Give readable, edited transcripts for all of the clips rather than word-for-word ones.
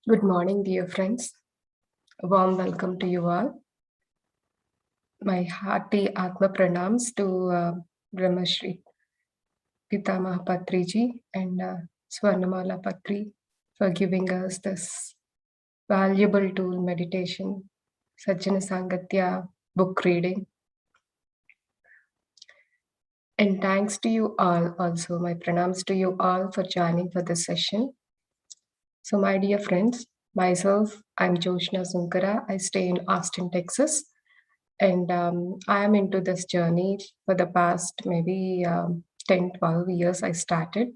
Good morning, dear friends. A warm welcome to you all. My hearty Atma Pranams to Brahmashri Pitamaha Patriji and Swarnamala Patri for giving us this valuable tool meditation, Sajjana Sangatya book reading. And thanks to you all also, my pranams to you all for joining for this session. So my dear friends, myself, I'm Joshna Sunkara. I stay in Austin, Texas. And I am into this journey for the past maybe 10, 12 years I started.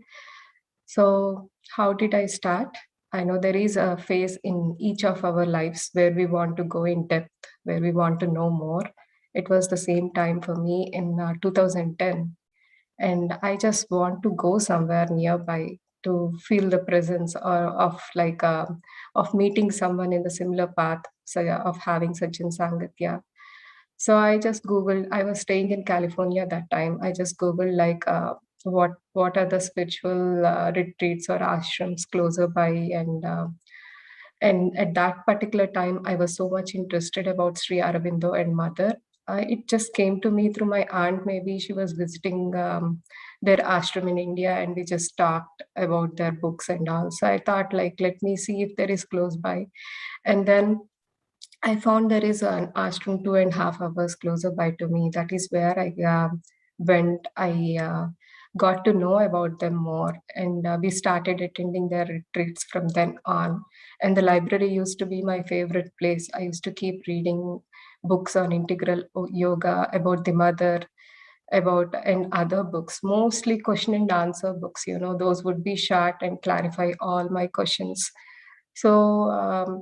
So how did I start? I know there is a phase in each of our lives where we want to go in depth, where we want to know more. It was the same time for me in 2010. And I just want to go somewhere nearby to feel the presence of meeting someone in the similar path, so of having Sajjan Sangatya. So I just Googled, I was staying in California that time. I just Googled what are the spiritual retreats or ashrams closer by, and at that particular time I was so much interested about Sri Aurobindo and Mother. It just came to me through my aunt. Maybe she was visiting their ashram in India, and we just talked about their books and all. So I thought, like, let me see if there is close by. And then I found there is an ashram 2.5 hours closer by to me. That is where I went. I got to know about them more, and we started attending their retreats from then on. And the library used to be my favorite place. I used to keep reading books on integral yoga, about the mother, and other books, mostly question and answer books. Those would be short and clarify all my questions. So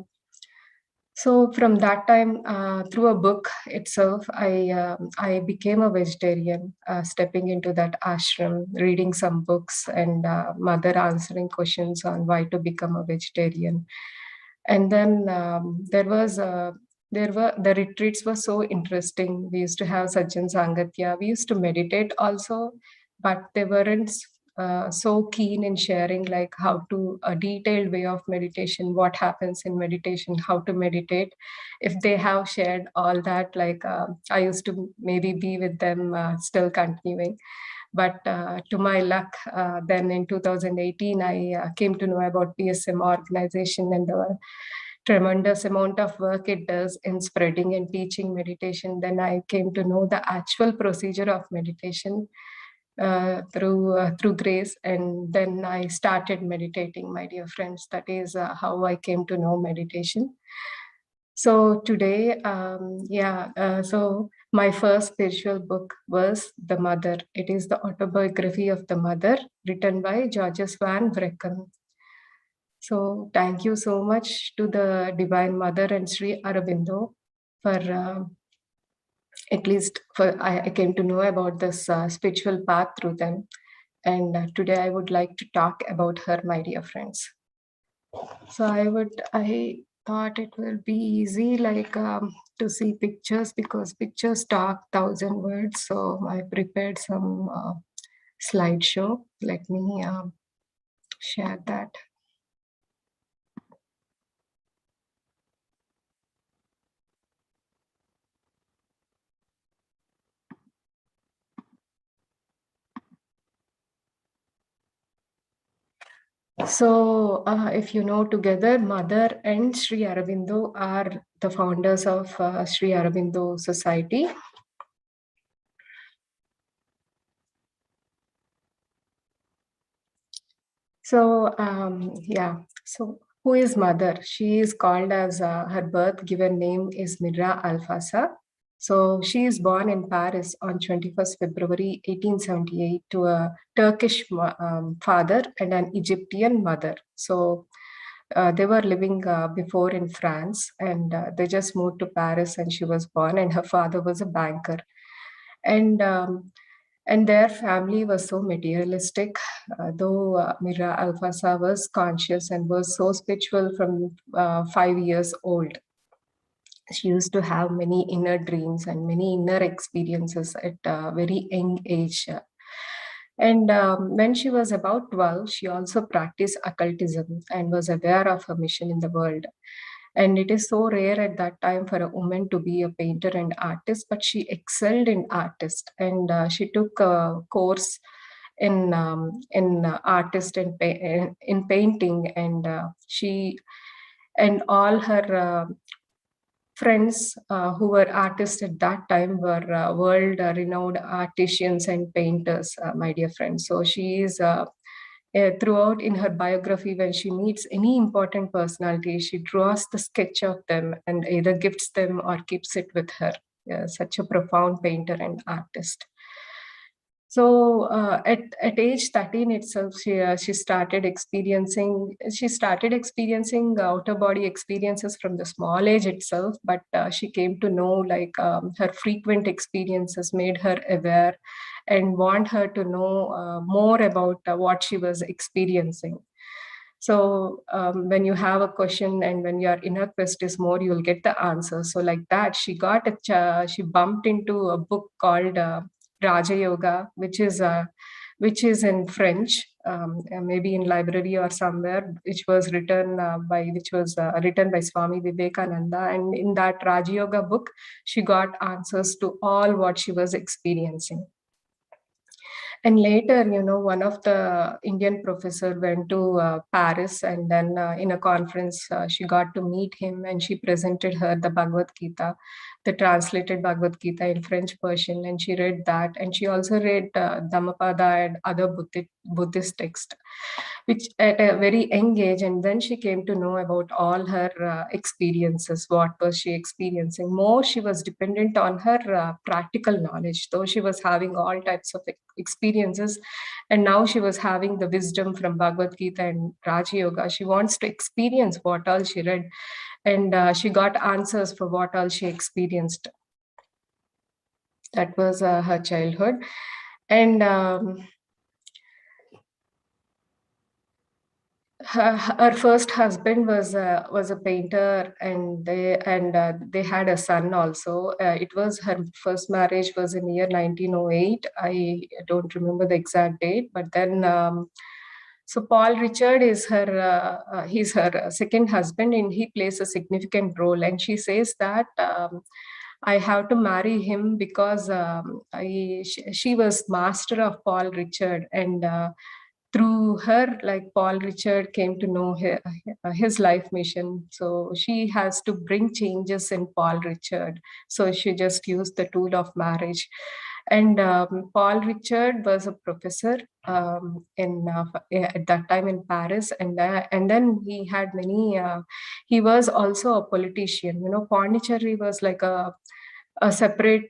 from that time, through a book itself, I became a vegetarian, stepping into that ashram, reading some books, and mother answering questions on why to become a vegetarian. And then there were the retreats were so interesting. We used to have Sajjan Sangatya. We used to meditate also, but they weren't so keen in sharing like how to a detailed way of meditation, what happens in meditation, how to meditate. If they have shared all that, I used to maybe be with them, still continuing. But to my luck, then in 2018, I came to know about PSM organization and the tremendous amount of work it does in spreading and teaching meditation. Then I came to know the actual procedure of meditation through grace, and then I started meditating, my dear friends. That is how I came to know meditation. So today, so my first spiritual book was The Mother. It is the autobiography of the Mother, written by Georges van Vrecken. So thank you so much to the Divine Mother and Sri Aurobindo for at least for I came to know about this spiritual path through them. And today I would like to talk about her, my dear friends. So I thought it will be easy, to see pictures, because pictures talk 1,000 words. So I prepared some slideshow. Let me share that. So, if you know, together, Mother and Sri Aurobindo are the founders of Sri Aurobindo Society. So, so who is Mother? She is called as her birth given name is Mirra Alfasa. So she is born in Paris on 21st February 1878 to a Turkish father and an Egyptian mother. So they were living before in France, and they just moved to Paris, and she was born, and her father was a banker. And their family was so materialistic, though Mira Alfasa was conscious and was so spiritual from 5 years old. She used to have many inner dreams and many inner experiences at a very young age. And when she was about 12, she also practiced occultism and was aware of her mission in the world. And it is so rare at that time for a woman to be a painter and artist, but she excelled in artist, and she took a course in artist and in painting, and she and all her friends who were artists at that time were world renowned artisans and painters, my dear friends. So she is throughout in her biography, when she meets any important personality, she draws the sketch of them and either gifts them or keeps it with her. Such a profound painter and artist. So at age 13 itself, she started experiencing outer body experiences from the small age itself. But she came to know, like, her frequent experiences made her aware and want her to know more about what she was experiencing. So when you have a question and when your inner quest is more, you'll get the answer. So like that, she bumped into a book called Raja Yoga, which is in French, maybe in library or somewhere, which was written by Swami Vivekananda. And in that Raja Yoga book, she got answers to all what she was experiencing. And later, one of the Indian professor went to Paris, and then in a conference, she got to meet him, and she presented her the Bhagavad Gita, the translated Bhagavad Gita in French Persian, and she read that, and she also read Dhammapada and other Buddhist texts, which at a very young age. And then she came to know about all her experiences. What was she experiencing? More, she was dependent on her practical knowledge, though she was having all types of experiences. And now she was having the wisdom from Bhagavad Gita and Raja Yoga. She wants to experience what all she read, and she got answers for what all she experienced. That was her childhood. And her first husband was a painter, and they had a son also. It was her first marriage was in year 1908. I don't remember the exact date, but then so Paul Richard is he's her second husband, and he plays a significant role. And she says that I have to marry him because she was master of Paul Richard, and through her, like, Paul Richard came to know his life mission. So she has to bring changes in Paul Richard. So she just used the tool of marriage. And Paul Richard was a professor at that time in Paris, and then he had many. He was also a politician. Pondicherry was like a separate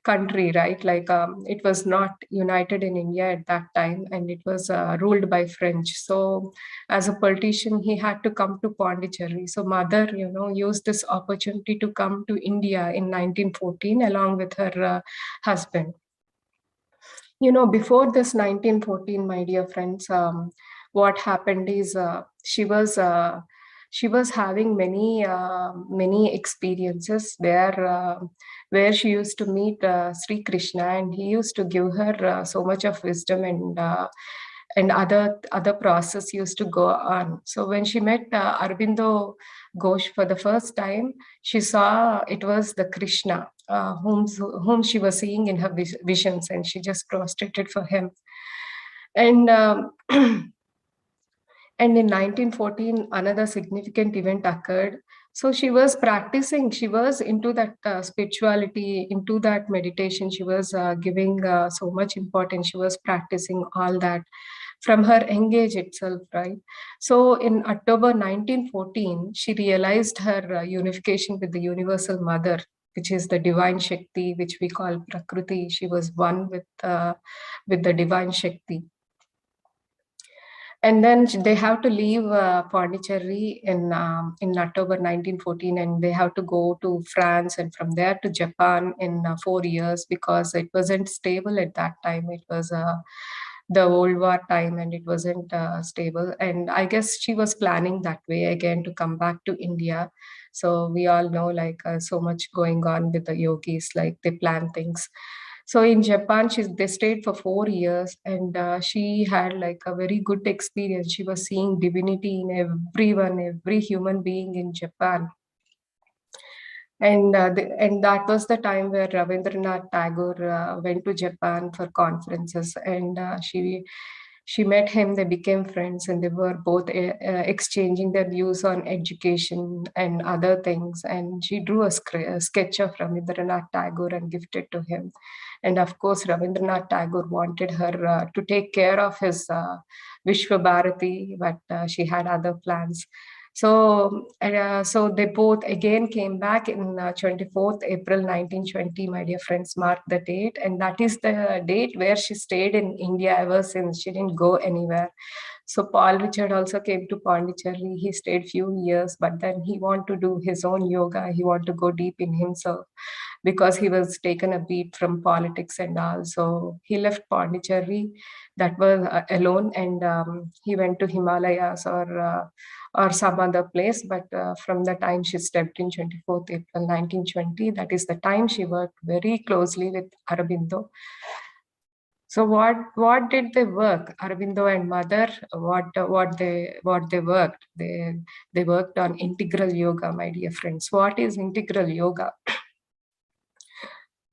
country, right? Like, it was not united in India at that time, and it was ruled by French. So as a politician, he had to come to Pondicherry. So mother, used this opportunity to come to India in 1914 along with her husband. Before this 1914, my dear friends, what happened is she was having many experiences where she used to meet Sri Krishna, and he used to give her so much of wisdom, and other process used to go on. So when she met Aurobindo Ghosh for the first time, she saw it was the Krishna whom she was seeing in her visions, and she just prostrated for him. And and in 1914, another significant event occurred. So she was practicing, she was into that spirituality, into that meditation. She was giving so much importance. She was practicing all that from her young age itself, right? So in October 1914, she realized her unification with the Universal Mother, which is the Divine Shakti, which we call Prakriti. She was one with the Divine Shakti. And then they have to leave Pondicherry in October 1914, and they have to go to France, and from there to Japan in 4 years, because it wasn't stable at that time. It was the World War time, and it wasn't stable. And I guess she was planning that way again to come back to India. So we all know, like, so much going on with the yogis, like they plan things. So in Japan, they stayed for 4 years, and she had like a very good experience. She was seeing divinity in everyone, every human being in Japan. And that was the time where Rabindranath Tagore went to Japan for conferences, and she met him. They became friends, and they were both exchanging their views on education and other things. And she drew a sketch of Rabindranath Tagore and gifted to him. And of course, Rabindranath Tagore wanted her to take care of his Vishwa Bharati, but she had other plans. So they both again came back in 24th April 1920, my dear friends, mark the date. And that is the date where she stayed in India ever since. She didn't go anywhere. So Paul Richard also came to Pondicherry. He stayed few years, but then he wanted to do his own yoga. He wanted to go deep in himself because he was taken a beat from politics and all. So he left Pondicherry, that was alone, and he went to Himalayas or some other place. But from the time she stepped in 24th April 1920, that is the time she worked very closely with Aurobindo. So what did they work? Aurobindo and Mother, what they worked? They worked on integral yoga, my dear friends. What is integral yoga?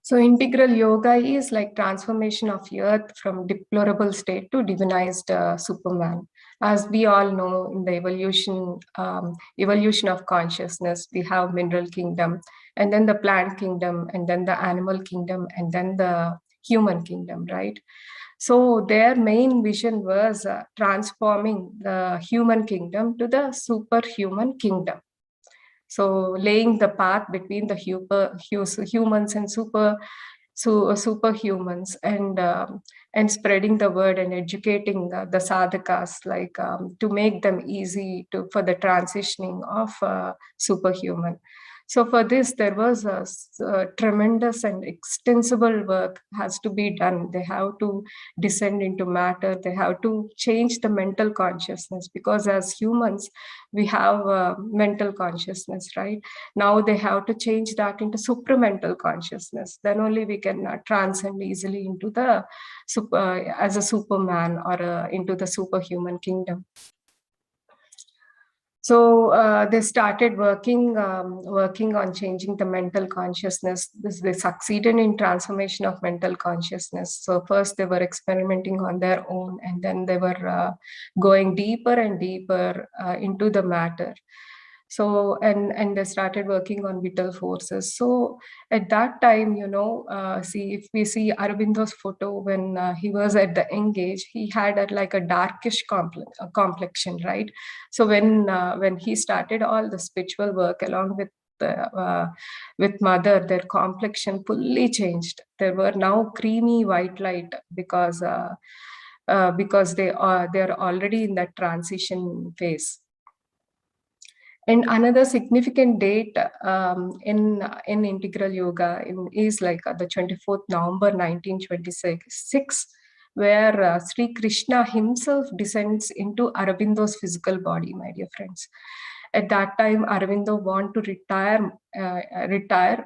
So integral yoga is like transformation of earth from deplorable state to divinized Superman. As we all know, in the evolution of consciousness, we have mineral kingdom, and then the plant kingdom, and then the animal kingdom, and then the human kingdom, right? So their main vision was transforming the human kingdom to the superhuman kingdom. So laying the path between the humans and superhumans, and spreading the word and educating the sadhakas, like to make them easy for the transitioning of superhuman. So for this, there was a tremendous and extensible work has to be done. They have to descend into matter. They have to change the mental consciousness, because as humans, we have mental consciousness, right? Now they have to change that into supramental consciousness. Then only we can transcend easily into the as a superman, or into the superhuman kingdom. So they started working on changing the mental consciousness. They succeeded in transformation of mental consciousness. So first they were experimenting on their own, and then they were going deeper and deeper into the matter. So and they started working on vital forces. So at that time, see, if we see Aurobindo's photo when he was at the young age, he had like a darkish complexion, right? So when he started all the spiritual work along with Mother, their complexion fully changed. They were now creamy white light, because they're already in that transition phase. And another significant date in integral yoga is like the 24th November 1926, where Sri Krishna himself descends into Aurobindo's physical body, my dear friends. At that time, Aurobindo want to retire,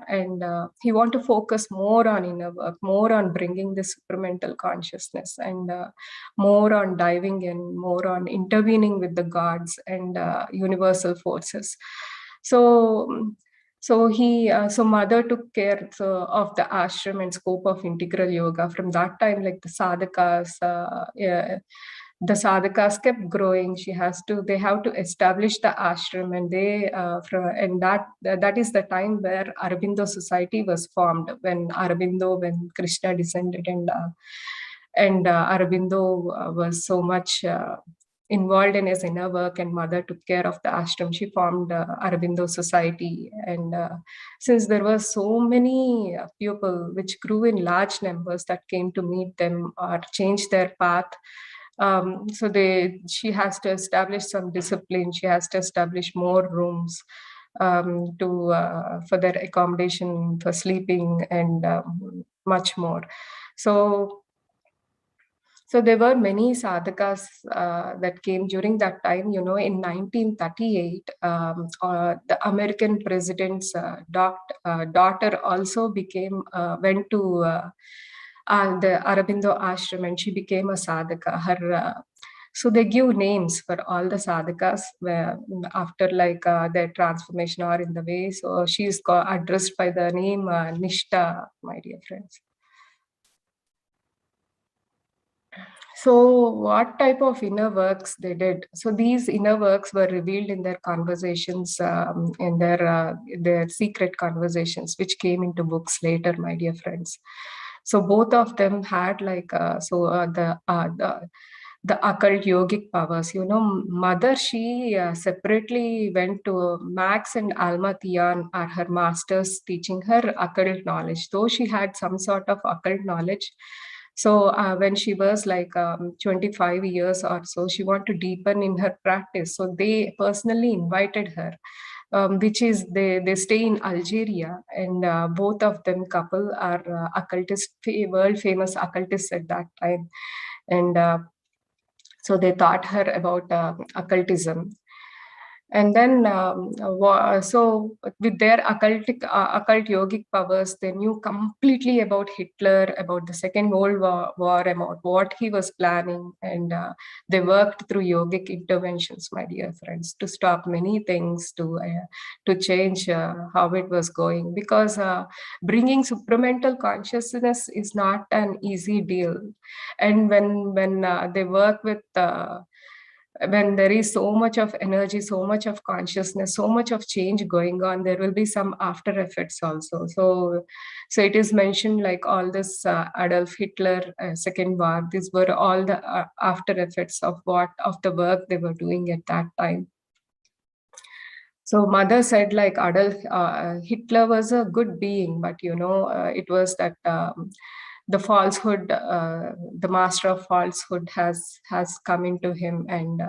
and he want to focus more on inner work, more on bringing the supramental consciousness, and more on diving in, more on intervening with the gods and universal forces. So Mother took care of the ashram and scope of integral yoga. From that time, like the sadhakas kept growing. They have to establish the ashram, and that is the time where Aurobindo Society was formed, when Krishna descended, and Aurobindo was so much involved in his inner work, and Mother took care of the ashram. She formed Aurobindo Society, and since there were so many people which grew in large numbers that came to meet them or change their path, so she has to establish some discipline. She has to establish more rooms for their accommodation, for sleeping, and much more. So So there were many sadhakas that came during that time. In 1938, the American president's daughter also went to the Aurobindo ashram, and she became a sadhaka. So they give names for all the sadhakas where after their transformation or in the way. So she is addressed by the name Nishta, my dear friends. So what type of inner works they did? So these inner works were revealed in their conversations, in their secret conversations, which came into books later, my dear friends. So both of them had the occult yogic powers. Mother, she separately went to Max and Alma Tian are her masters teaching her occult knowledge. Though she had some sort of occult knowledge, so when she was 25 years or so, she wanted to deepen in her practice. So they personally invited her, which is they stay in Algeria, and both of them couple are occultists, world famous occultists at that time, and so they taught her about occultism. And then, so with their occult yogic powers, they knew completely about Hitler, about the Second World War, about what he was planning, and they worked through yogic interventions, my dear friends, to stop many things, to change how it was going. Because bringing supramental consciousness is not an easy deal, and when they work with when there is so much of energy, so much of consciousness, so much of change going on, there will be some after effects also. So it is mentioned like all this Adolf Hitler, Second War, these were all the after effects of the work they were doing at that time. So mother said like Hitler was a good being, but it was that the falsehood, the master of falsehood has come into him, and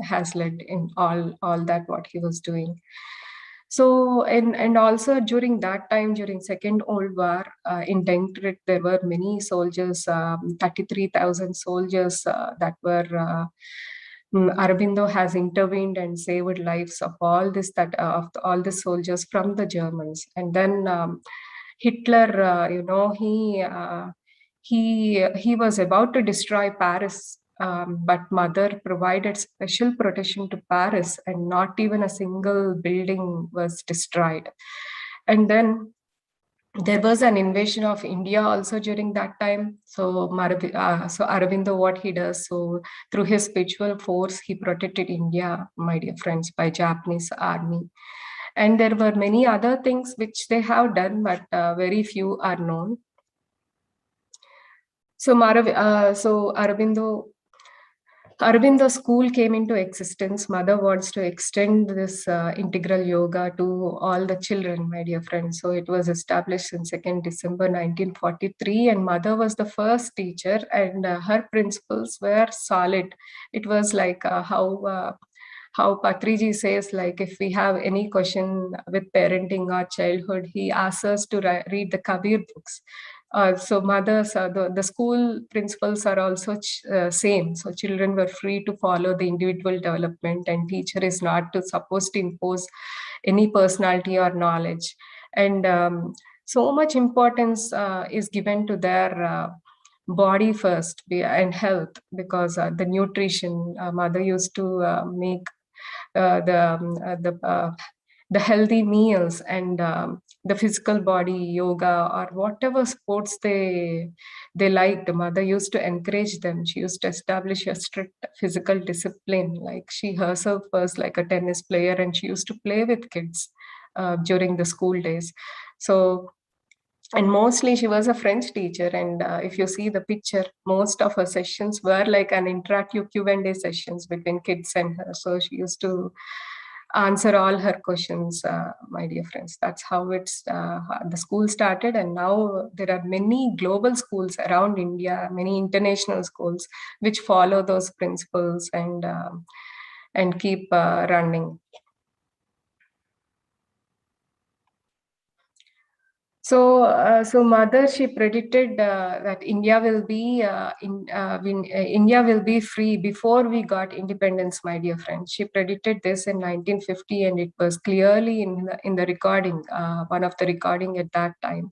has led in all that what he was doing. So and also during that time, during Second World War, in Dunkirk, there were many soldiers, 33,000 soldiers that were. Aurobindo has intervened and saved lives of of all the soldiers from the Germans, and then Hitler, he was about to destroy Paris, but mother provided special protection to Paris, and not even a single building was destroyed. And then there was an invasion of India also during that time. So Aurobindo, what he does, so through his spiritual force, he protected India, my dear friends, by Japanese army. And there were many other things which they have done, but very few are known. So Aurobindo school came into existence. Mother wants to extend this integral yoga to all the children, my dear friends. So it was established in 2nd December 1943, and mother was the first teacher, and her principles were solid. It was like how Patriji says, like if we have any question with parenting or childhood, he asks us to read the Kabir books. So mothers, the school principals are also same. So children were free to follow the individual development, and teacher is not supposed to impose any personality or knowledge. And so much importance is given to their body first and health, because the nutrition, mother used to make the healthy meals, and the physical body yoga or whatever sports they liked. The mother used to encourage them. She used to establish a strict physical discipline. Like she herself was like a tennis player, and she used to play with kids during the school days. So, and mostly she was a French teacher, and if you see the picture, most of her sessions were like an interactive Q&A sessions between kids and her. So she used to answer all her questions, my dear friends. That's how the school started, and now there are many global schools around India, many international schools which follow those principles and keep running. So mother, she predicted that India will be India will be free before we got independence, my dear friends. She predicted this in 1950, and it was clearly in the recording, one of the recording at that time.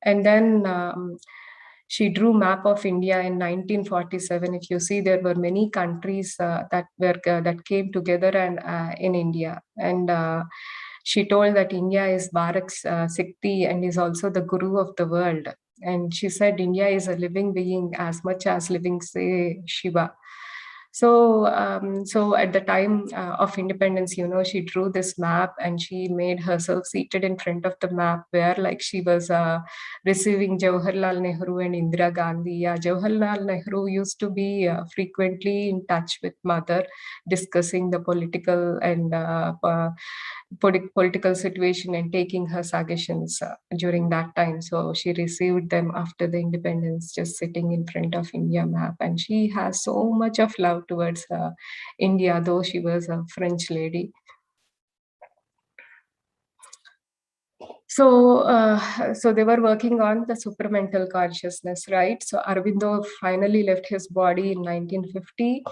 And then she drew map of India in 1947. If you see, there were many countries that came together and in India, and she told that India is Bharat's Sikti and is also the guru of the world. And she said India is a living being as much as living, say, Shiva. So at the time of independence, she drew this map and she made herself seated in front of the map, where like she was receiving Jawaharlal Nehru and Indira Gandhi. Yeah, Jawaharlal Nehru used to be frequently in touch with mother, discussing the political and political situation and taking her suggestions during that time. So she received them after the independence, just sitting in front of India map. And she has so much of love towards India, though she was a French lady. So they were working on the supramental consciousness, right? So Aurobindo finally left his body in 1950.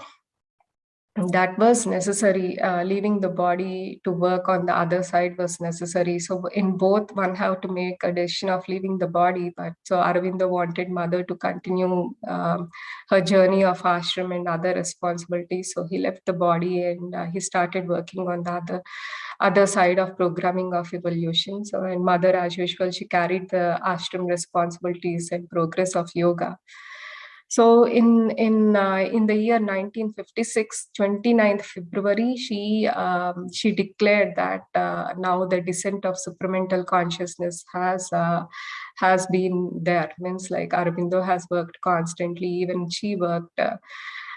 That was necessary. Leaving the body to work on the other side was necessary. So in both, one have to make a decision of leaving the body. But so Aurobindo wanted mother to continue her journey of ashram and other responsibilities. So he left the body and he started working on the other side of programming of evolution. So, and mother, as usual, she carried the ashram responsibilities and progress of yoga. So in the year 1956, 29th February, she declared that now the descent of supramental consciousness has been there. Means like Aurobindo has worked constantly, even she worked,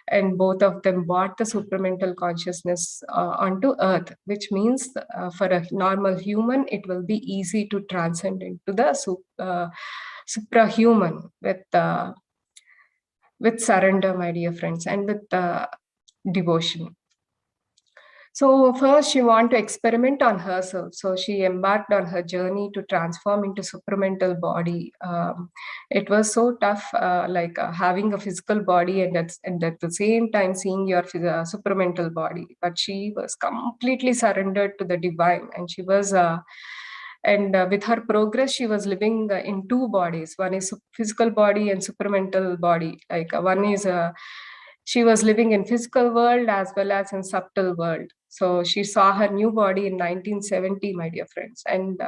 and both of them brought the supramental consciousness onto earth, which means for a normal human, it will be easy to transcend into the suprahuman with surrender, my dear friends, and with devotion. So first she wanted to experiment on herself. So she embarked on her journey to transform into supramental body. It was so tough, having a physical body and at the same time seeing your supramental body. But she was completely surrendered to the divine, and she was with her progress, she was living in two bodies. One is physical body and supramental body. One is she was living in physical world as well as in subtle world. So she saw her new body in 1970, my dear friends, and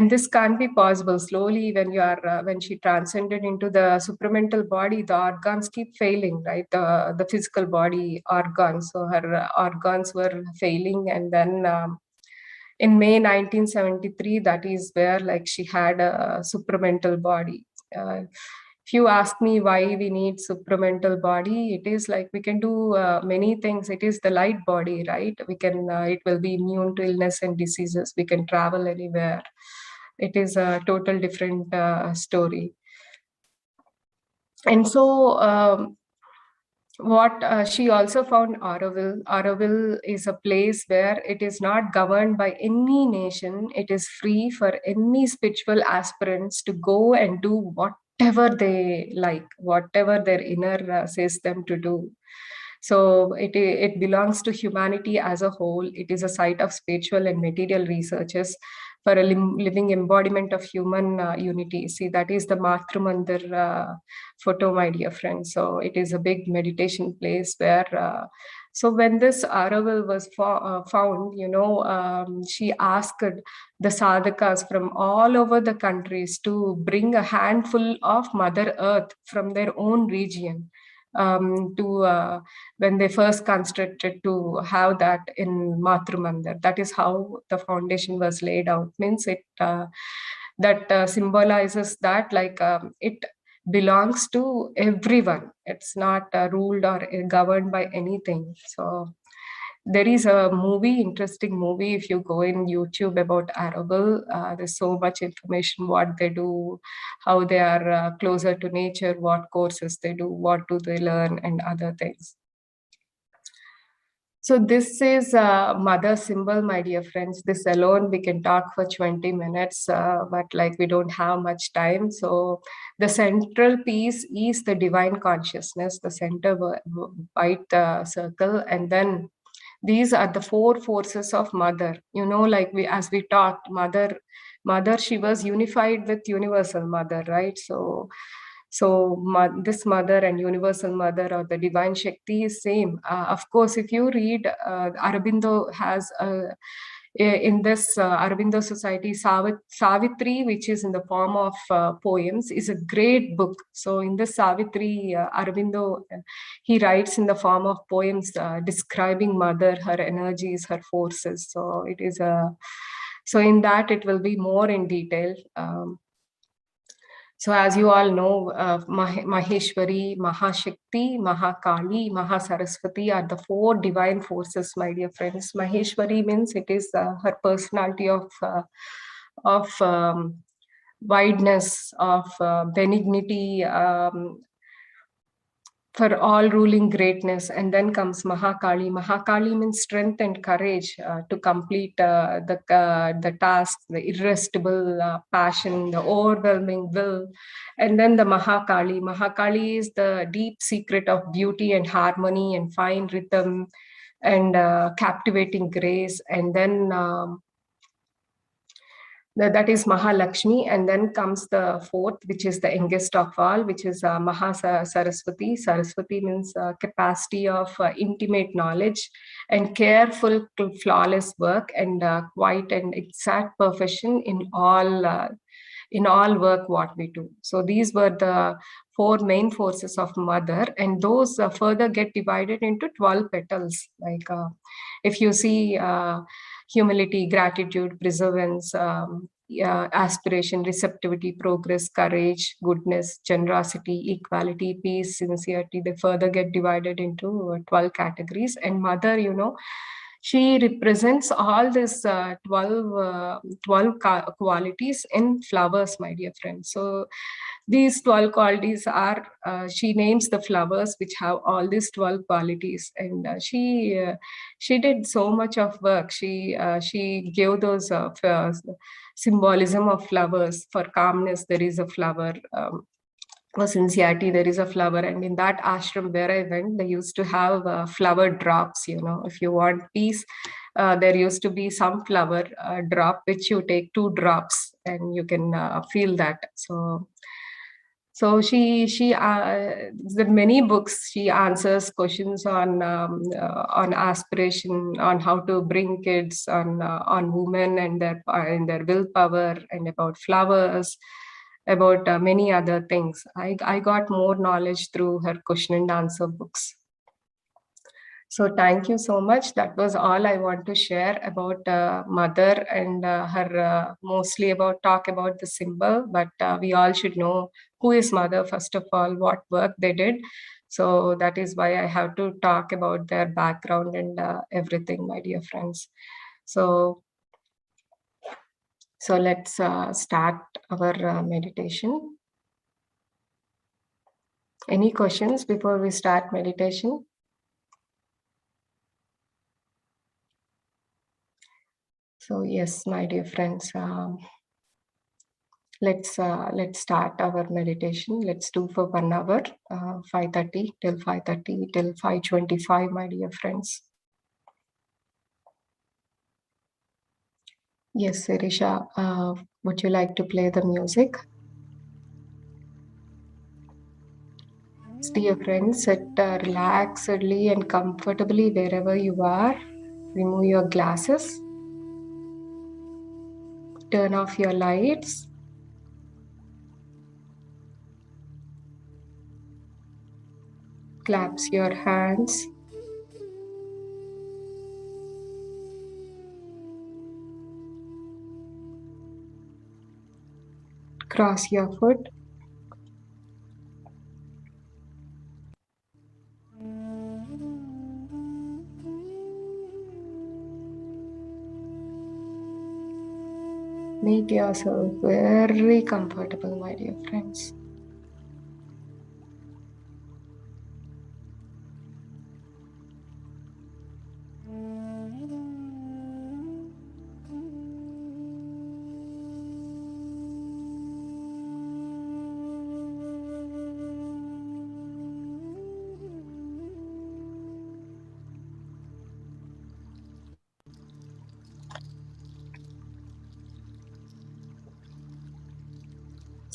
this can't be possible. Slowly, when she transcended into the supramental body, the organs keep failing, right? The physical body organs. So her organs were failing, and then in May 1973, that is where like she had a supramental body. If you ask me why we need supramental body, it is like we can do many things. It is the light body, right? We can, it will be immune to illness and diseases. We can travel anywhere. It is a total different story. And so what she also found Auroville is a place where it is not governed by any nation. It is free for any spiritual aspirants to go and do whatever they like, whatever their inner says them to do. So it belongs to humanity as a whole. It is a site of spiritual and material researches for a living embodiment of human unity. See, that is the Matru Mandir photo, my dear friends. So it is a big meditation place where so when this Auroville was found, she asked the sadhakas from all over the countries to bring a handful of Mother Earth from their own region when they first constructed to have that in Matru Mandir. That is how the foundation was laid out. Means it that symbolizes that it belongs to everyone. It's not ruled or governed by anything. So there is a interesting movie, if you go in YouTube about Auroville. There's so much information, what they do, how they are closer to nature, what courses they do, what do they learn, and other things. So this is a mother symbol, my dear friends. This alone, we can talk for 20 minutes, but like we don't have much time. So the central piece is the divine consciousness, the center white circle. And then these are the four forces of mother. Like as we talked, mother, she was unified with universal mother, right? So this mother and universal mother or the divine Shakti is same. Of course, if you read, Aurobindo has in this Aurobindo Society, Savitri, which is in the form of poems, is a great book. So in this Savitri, Aurobindo, he writes in the form of poems describing mother, her energies, her forces. So it is so in that it will be more in detail. So as you all know, Maheshwari, Mahashakti, Mahakali, Mahasaraswati are the four divine forces, my dear friends. Maheshwari means it is her personality of wideness, of benignity, for all ruling greatness. And then comes Mahakali. Mahakali means strength and courage to complete the task, the irresistible passion, the overwhelming will. And then the Mahakali. Mahakali is the deep secret of beauty and harmony and fine rhythm and captivating grace. And then that is Mahalakshmi, and then comes the fourth, which is the youngest of all, which is Mahasaraswati. Saraswati means capacity of intimate knowledge and careful, flawless work and quiet and exact perfection in all work what we do. So these were the four main forces of mother, and those further get divided into 12 petals. Like if you see humility, gratitude, perseverance, aspiration, receptivity, progress, courage, goodness, generosity, equality, peace, sincerity, they further get divided into 12 categories. And mother, she represents all these 12 qualities in flowers, my dear friends. So these 12 qualities are, she names the flowers which have all these 12 qualities. And she did so much of work. She gave those symbolism of flowers. For calmness, there is a flower. For sincerity, there is a flower. And in that ashram where I went, they used to have flower drops. If you want peace, there used to be some flower drop which you take 2 drops and you can feel that. So she there many books. She answers questions on aspiration, on how to bring kids, on women and their willpower, and about flowers, about many other things. I got more knowledge through her question and answer books. So thank you so much. That was all I want to share about mother and her, mostly talk about the symbol, but we all should know who is mother, first of all, what work they did. So that is why I have to talk about their background and everything, my dear friends. So let's start our meditation. Any questions before we start meditation? So yes, my dear friends, let's start our meditation. Let's do for 1 hour, 5:30 till 5:30 till 5:25, my dear friends. Yes, Sirisha, would you like to play the music? Dear friends, sit relaxedly and comfortably wherever you are. Remove your glasses. Turn off your lights. Clasp your hands. Cross your foot. Make yourself very comfortable, my dear friends.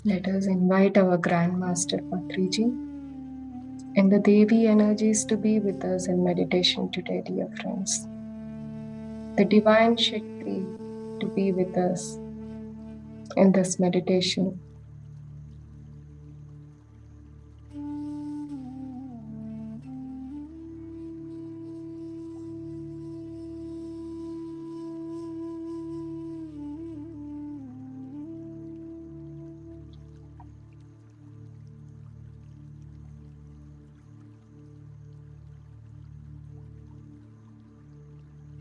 Let us invite our Grandmaster Patriji and the Devi energies to be with us in meditation today, dear friends. The Divine Shakti to be with us in this meditation.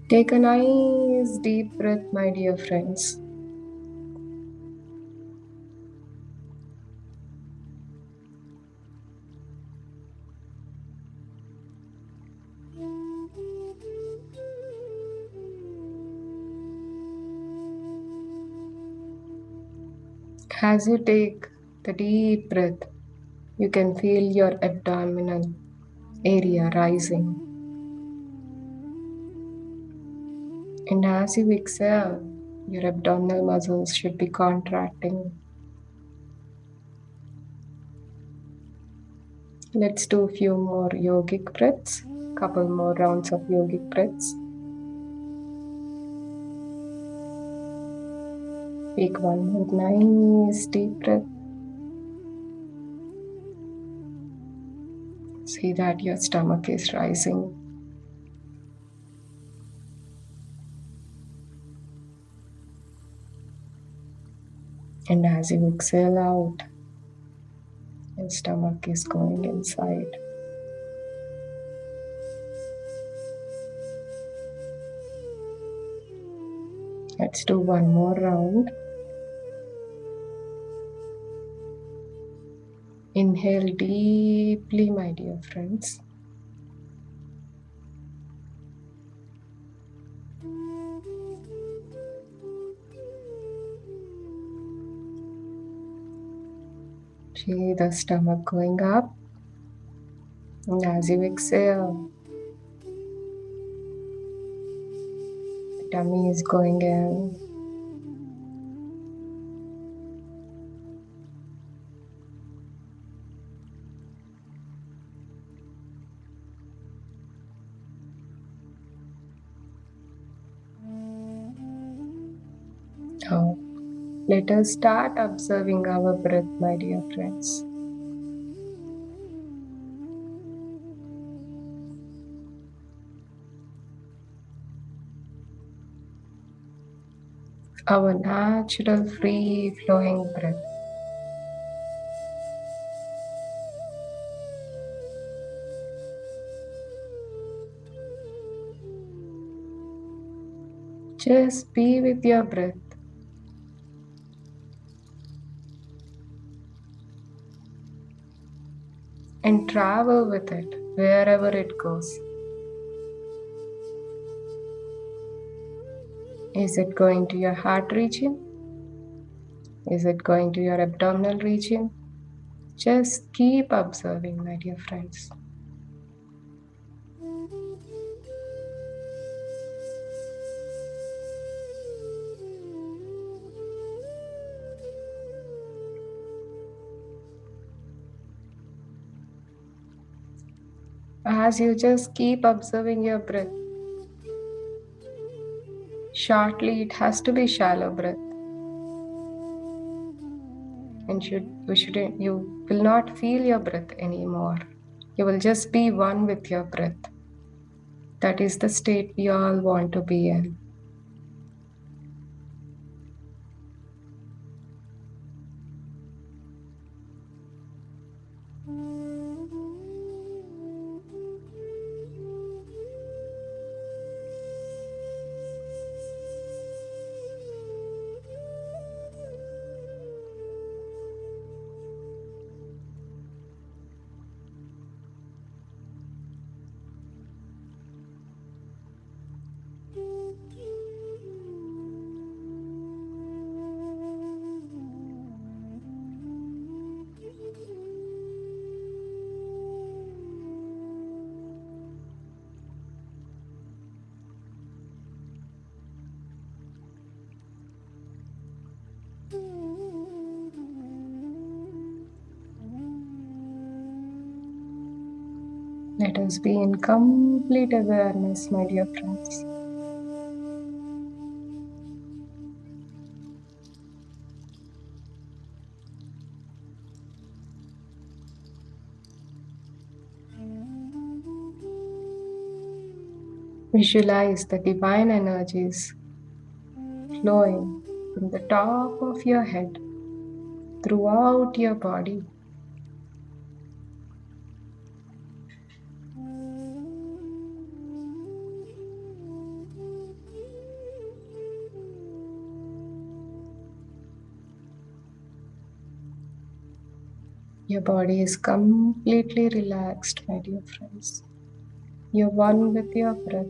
Take a nice deep breath, my dear friends. As you take the deep breath, you can feel your abdominal area rising. And as you exhale, your abdominal muscles should be contracting. Let's do a few more yogic breaths, couple more rounds of yogic breaths. Take one more nice deep breath. See that your stomach is rising. And as you exhale out, your stomach is going inside. Let's do one more round. Inhale deeply, my dear friends. See the stomach going up. And as you exhale, the tummy is going in. Now, let us start observing our breath, my dear friends. Our natural free flowing breath. Just be with your breath. And travel with it wherever it goes. Is it going to your heart region? Is it going to your abdominal region? Just keep observing, my dear friends. As you just keep observing your breath, shortly it has to be shallow breath. And you will not feel your breath anymore. You will just be one with your breath. That is the state we all want to be in. Let us be in complete awareness, my dear friends. Visualize the divine energies flowing from the top of your head throughout your body. Your body is completely relaxed, my dear friends. You're one with your breath.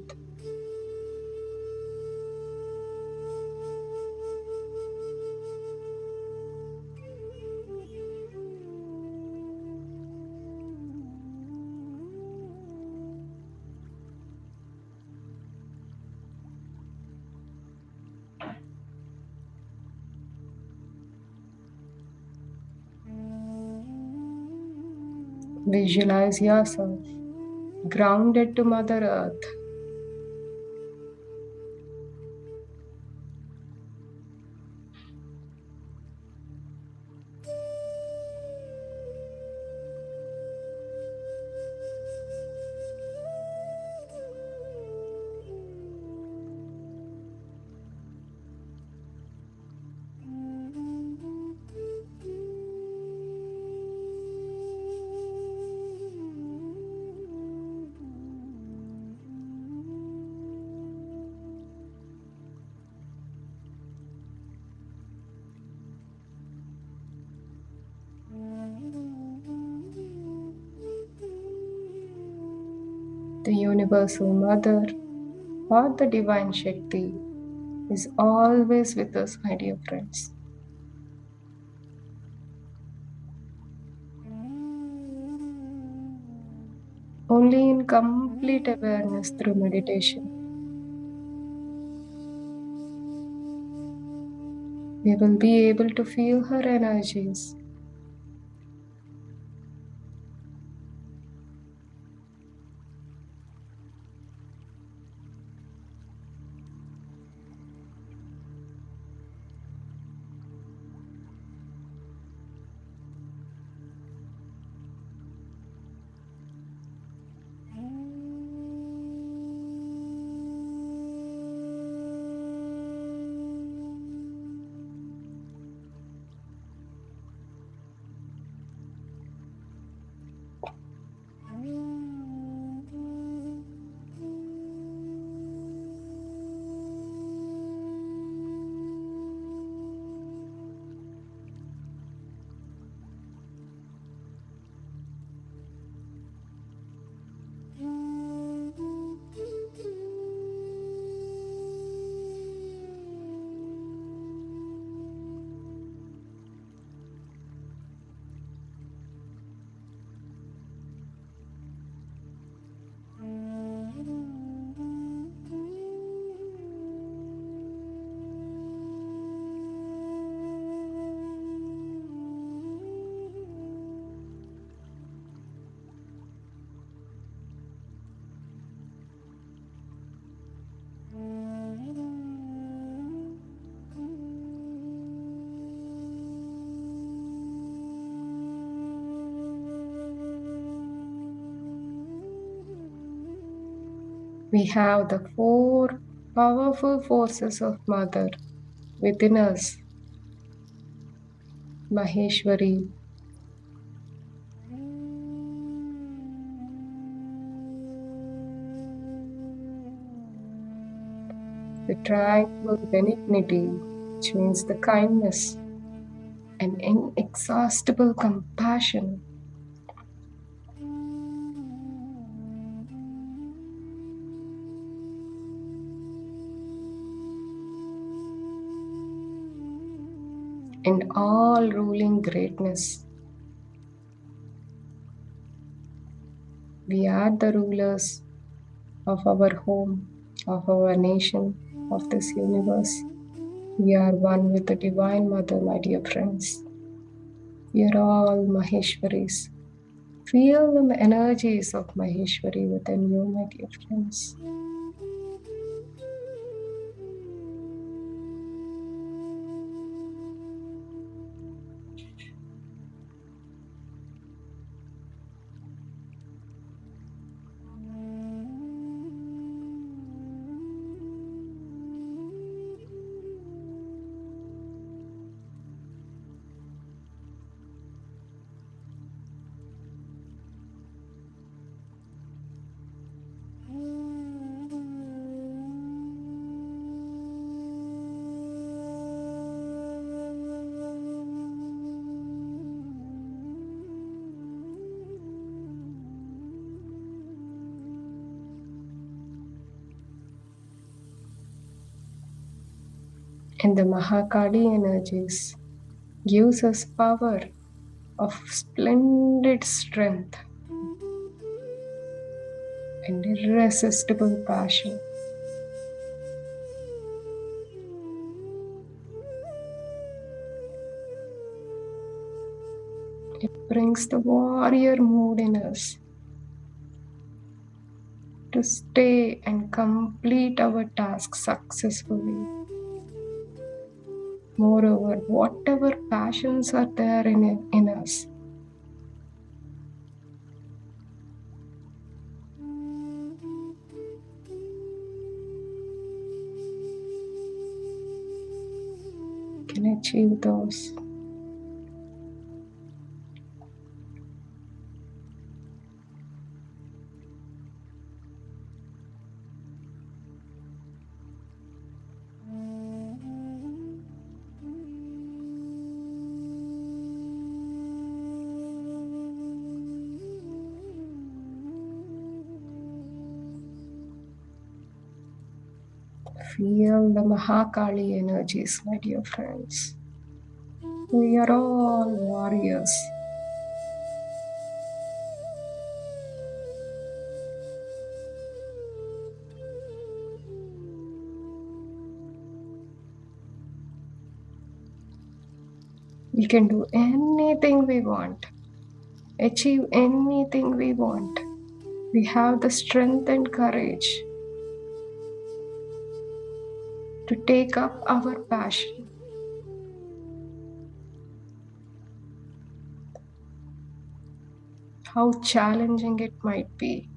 Visualize yourself grounded to Mother Earth. The Universal Mother or the Divine Shakti is always with us, my dear friends. Only in complete awareness through meditation, we will be able to feel her energies. We have the 4 powerful forces of Mother within us. Maheshwari, the tranquil benignity, which means the kindness and inexhaustible compassion. And all ruling greatness. We are the rulers of our home, of our nation, of this universe. We are one with the Divine Mother, my dear friends. We are all Maheshwaris, Feel the energies of Maheshwari within you, my dear friends. And the Mahakali energies gives us power of splendid strength and irresistible passion. It brings the warrior mood in us to stay and complete our task successfully. Moreover, whatever passions are there in us, can achieve those. Feel the Mahakali energies, my dear friends. We are all warriors. We can do anything we want, achieve anything we want. We have the strength and courage to take up our passion. How challenging it might be.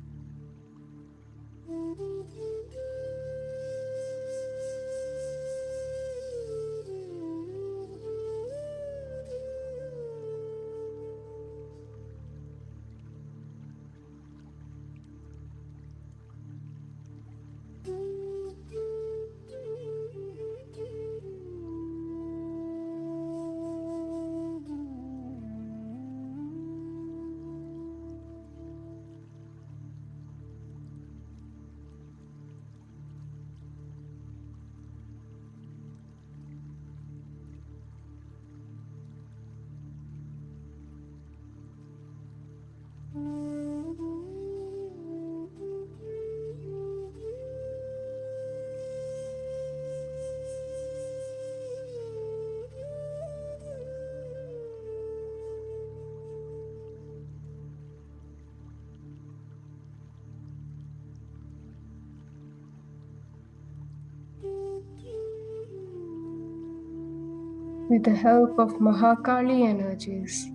With the help of Mahakali energies,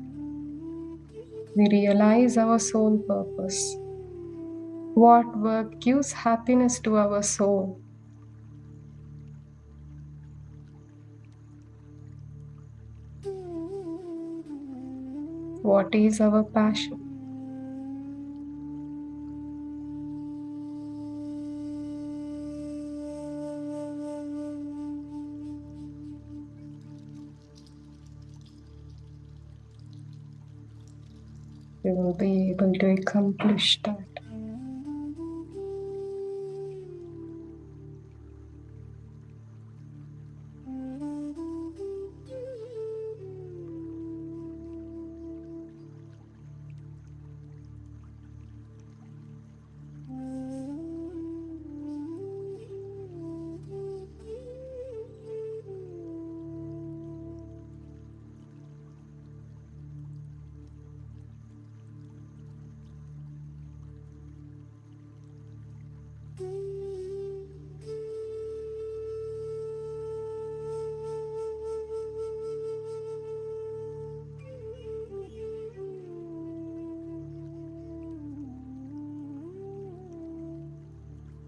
we realize our soul purpose. What work gives happiness to our soul? What is our passion? We will be able to accomplish that.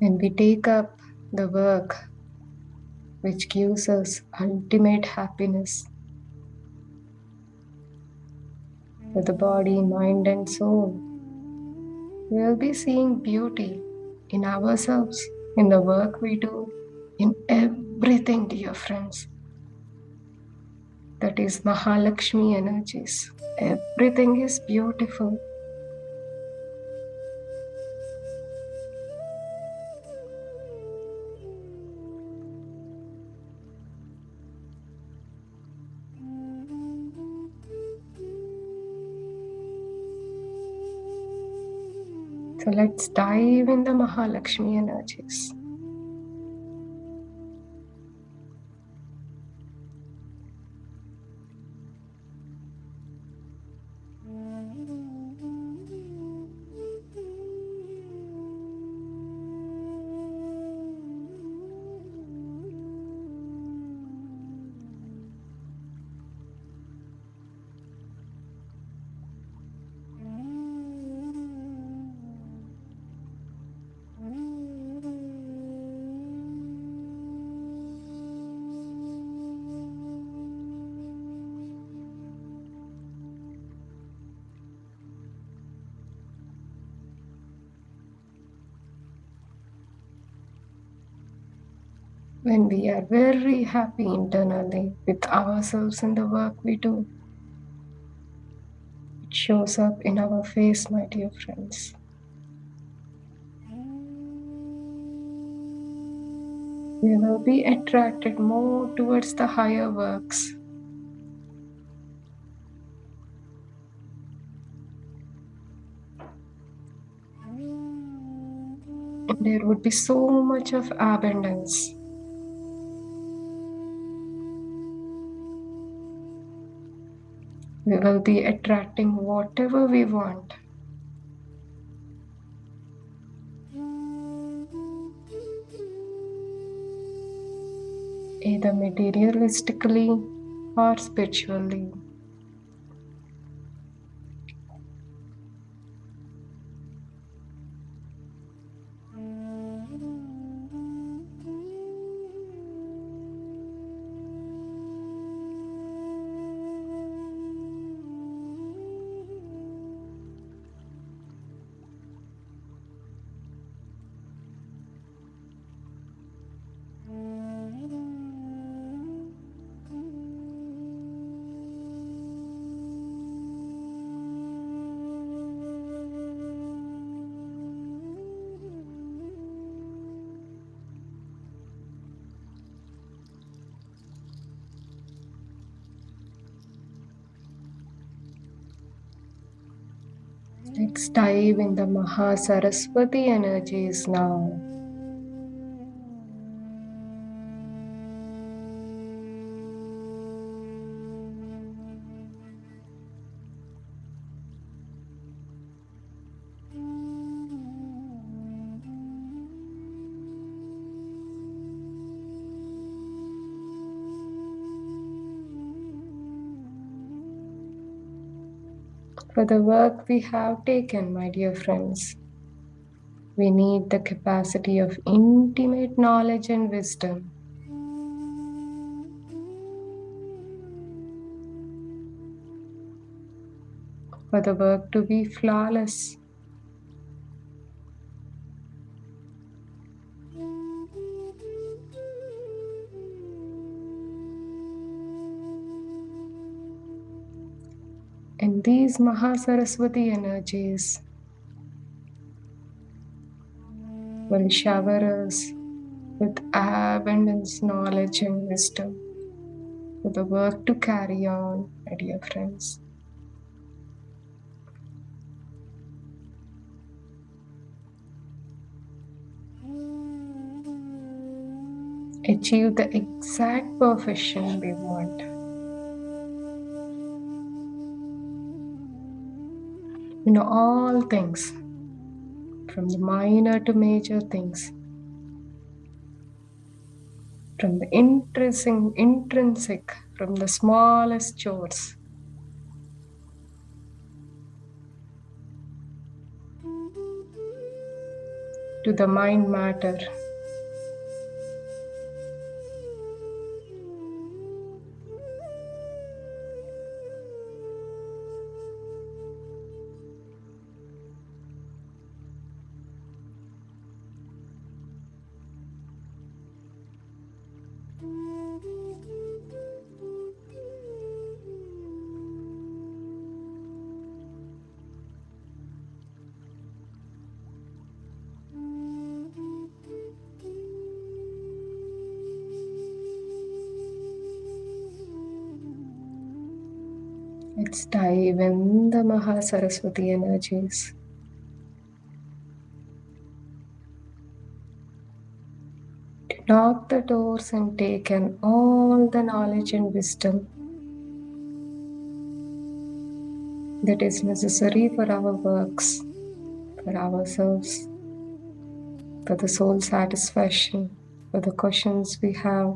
When we take up the work which gives us ultimate happiness for the body, mind, and soul, we will be seeing beauty in ourselves, in the work we do, in everything, dear friends. That is Mahalakshmi energies. Everything is beautiful. So let's dive in the Mahalakshmi energies. When we are very happy internally with ourselves and the work we do, it shows up in our face, my dear friends. We will be attracted more towards the higher works. And there would be so much of abundance. We will be attracting whatever we want. Either materialistically or spiritually. Let's dive in the Maha Saraswati energies now. For the work we have taken, my dear friends, we need the capacity of intimate knowledge and wisdom. For the work to be flawless. And these Mahasaraswati energies will shower us with abundance, knowledge, and wisdom for the work to carry on, my dear friends. Achieve the exact perfection we want. In all things, from the minor to major things, from the intrinsic, from the smallest chores. to the mind matter. Let's dive in the Mahasaraswati energies. Lock the doors and take in all the knowledge and wisdom that is necessary for our works, for ourselves, for the soul satisfaction, for the questions we have.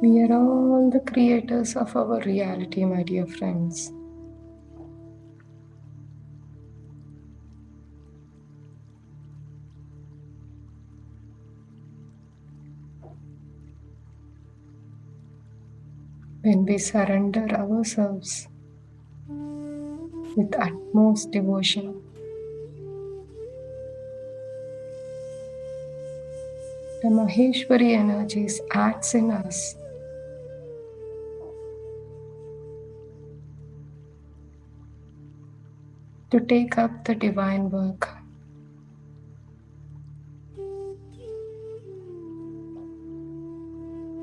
We are all the creators of our reality, my dear friends. When we surrender ourselves with utmost devotion, the Maheshwari energies acts in us to take up the divine work.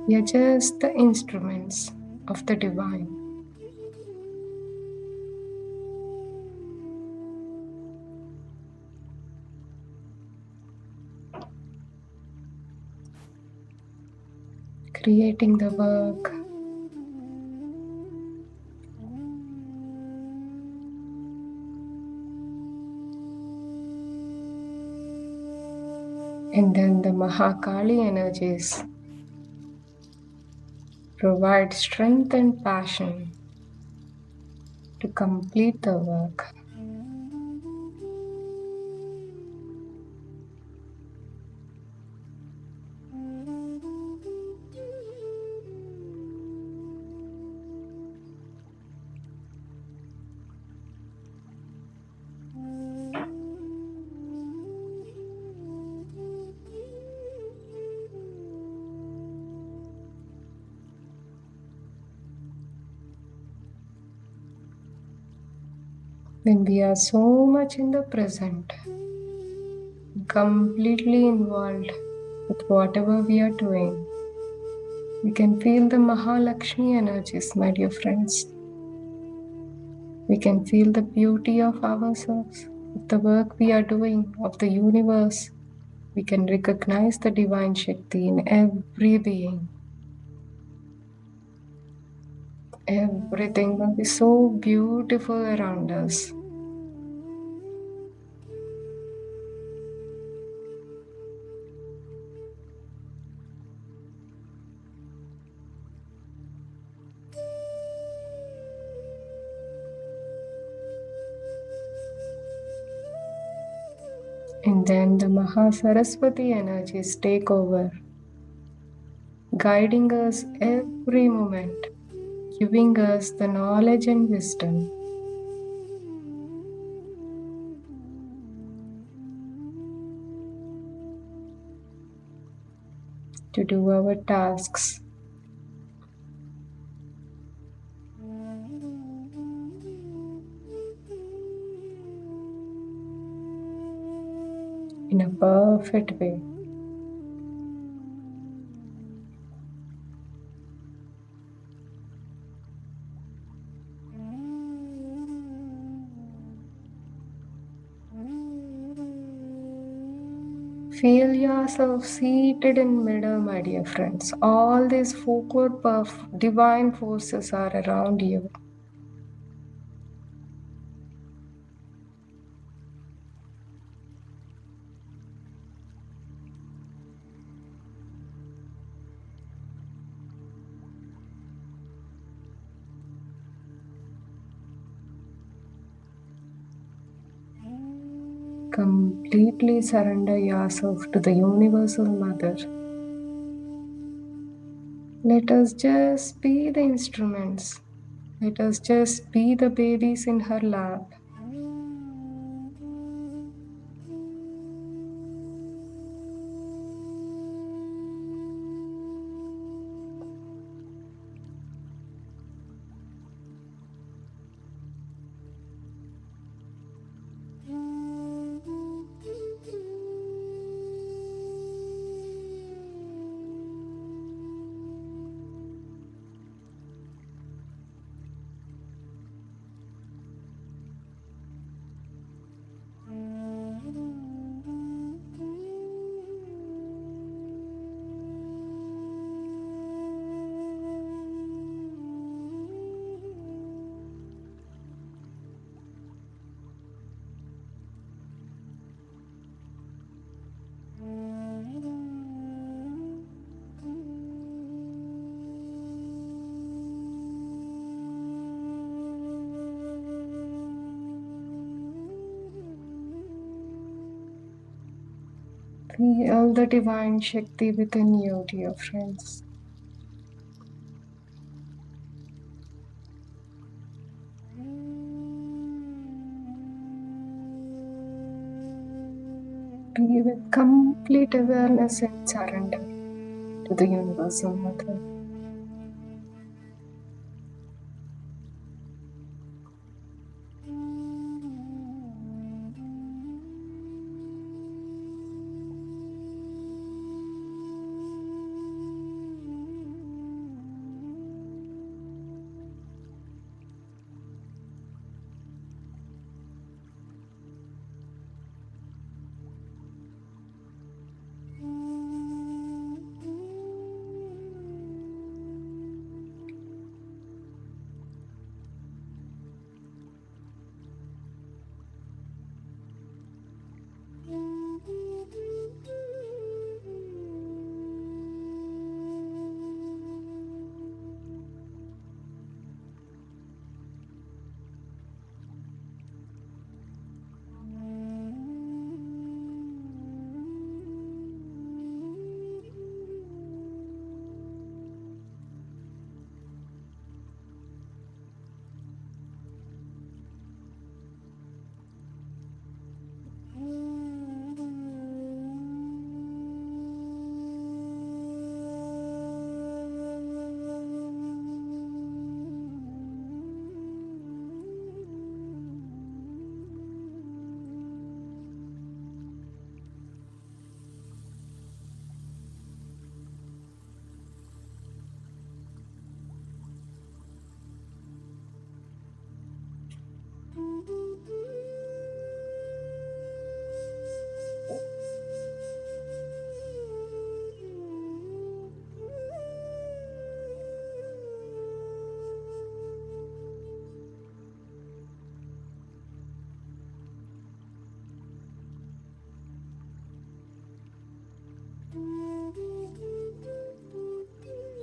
We are just the instruments of the divine. Creating the work, and then the Mahakali energies provide strength and passion to complete the work. When we are so much in the present, completely involved with whatever we are doing, we can feel the Mahalakshmi energies, my dear friends. We can feel the beauty of ourselves, of the work we are doing, of the universe. We can recognize the divine Shakti in every being. Everything will be so beautiful around us. And then the Mahasaraswati energies take over, guiding us every moment, giving us the knowledge and wisdom. to do our tasks. In a perfect way. Feel yourself seated in middle, my dear friends. All these four divine forces are around you. Completely surrender yourself to the Universal Mother. Let us just be the instruments. Let us just be the babies in her lap. Feel the divine Shakti within you, dear friends. Be with complete awareness and surrender to the Universal Mother.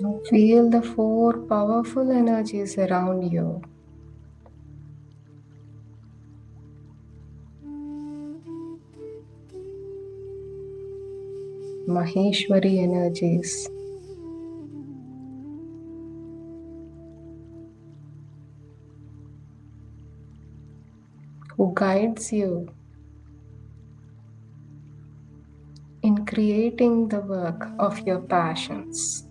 Now feel the four powerful energies around you. Maheshwari energies. Who guides you in creating the work of your passions.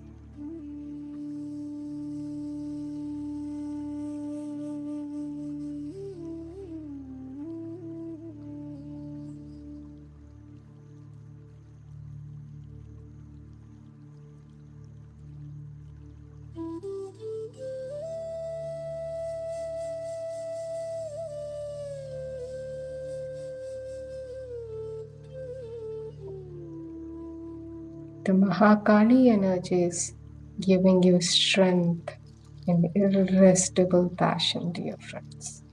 The Mahakali energies giving you strength and irresistible passion, dear friends.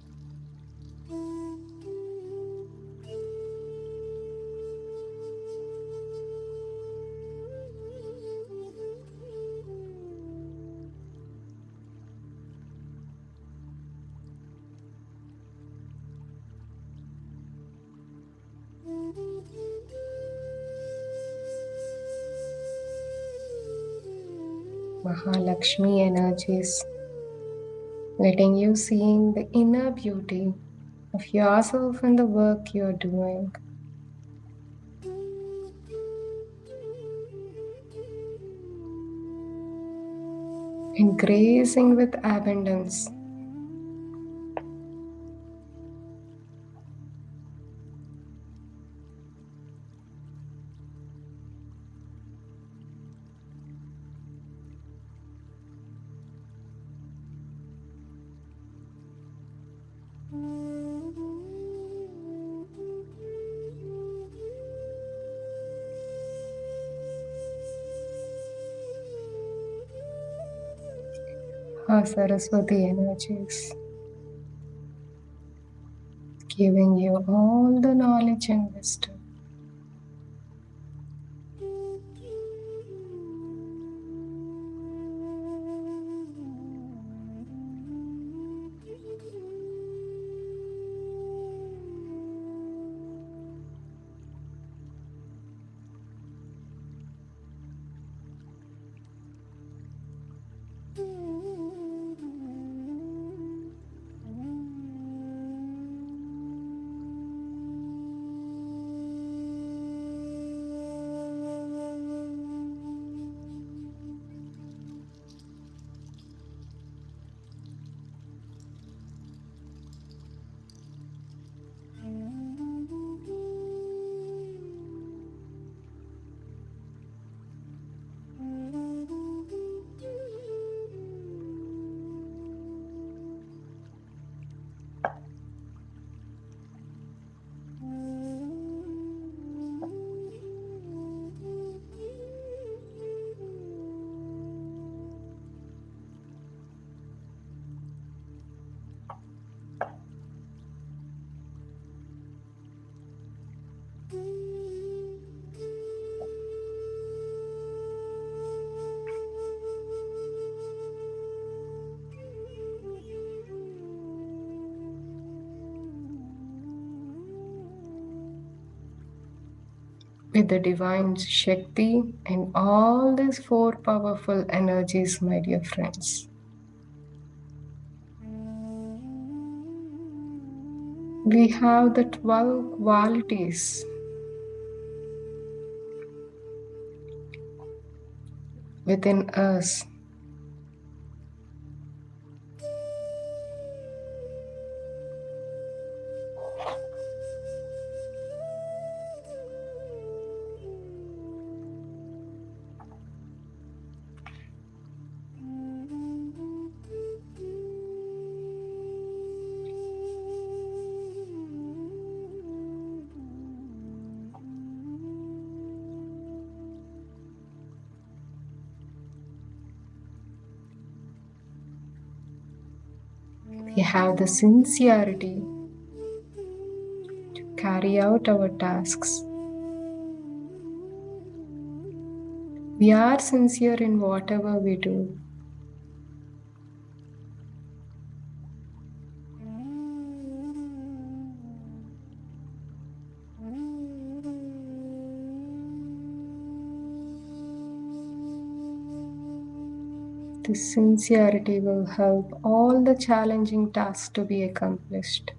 Mahalakshmi energies letting you seeing the inner beauty of yourself and the work you're doing. And gracing with abundance. Our Saraswati energies giving you all the knowledge and wisdom. With the divine Shakti and all these four powerful energies, my dear friends. We have the 12 qualities within us. We have the sincerity to carry out our tasks. We are sincere in whatever we do. This sincerity will help all the challenging tasks to be accomplished.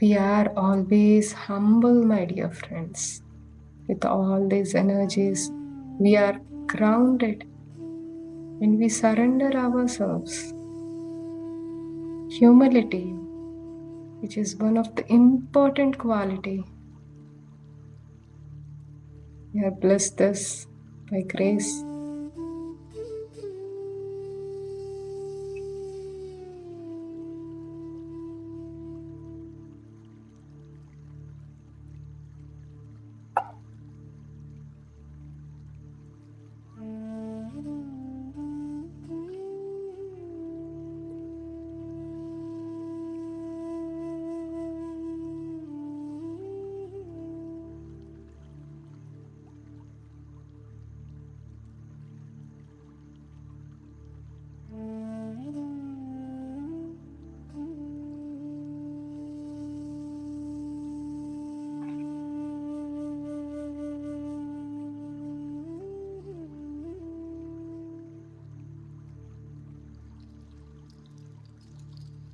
We are always humble, my dear friends. With all these energies, we are grounded and we surrender ourselves. Humility, which is one of the important quality. We are blessed this by grace.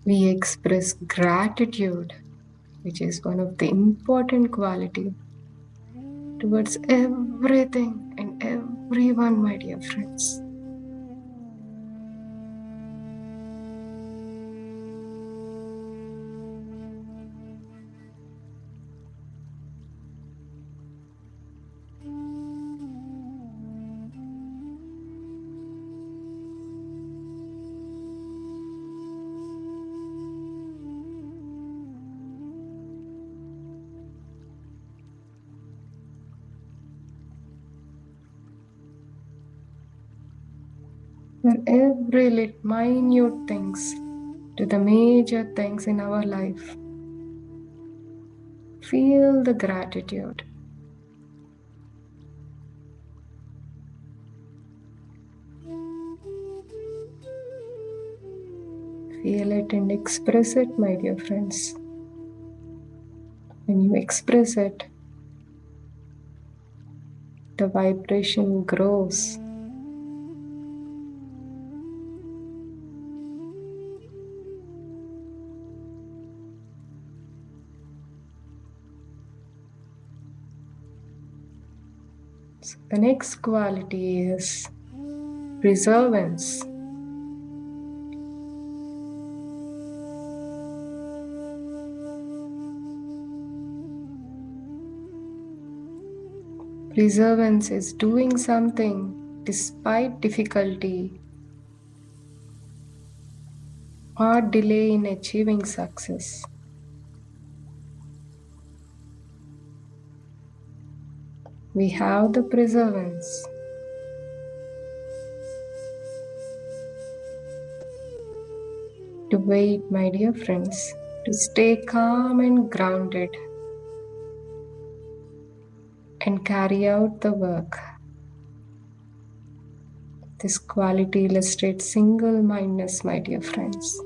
We express gratitude, which is one of the important quality towards everything and everyone, my dear friends. For every minute things to the major things in our life, feel the gratitude. Feel it and express it, my dear friends. When you express it, the vibration grows. So the next quality is perseverance. Perseverance is doing something despite difficulty or delay in achieving success. We have the perseverance. To wait, my dear friends, to stay calm and grounded and carry out the work. This quality illustrates single-mindedness, my dear friends.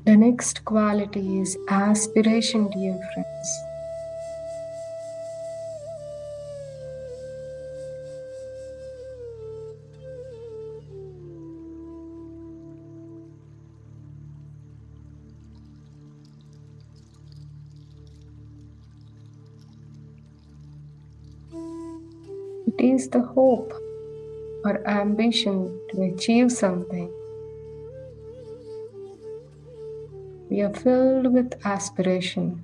The next quality is aspiration, dear friends. It is the hope or ambition to achieve something. We are filled with aspiration.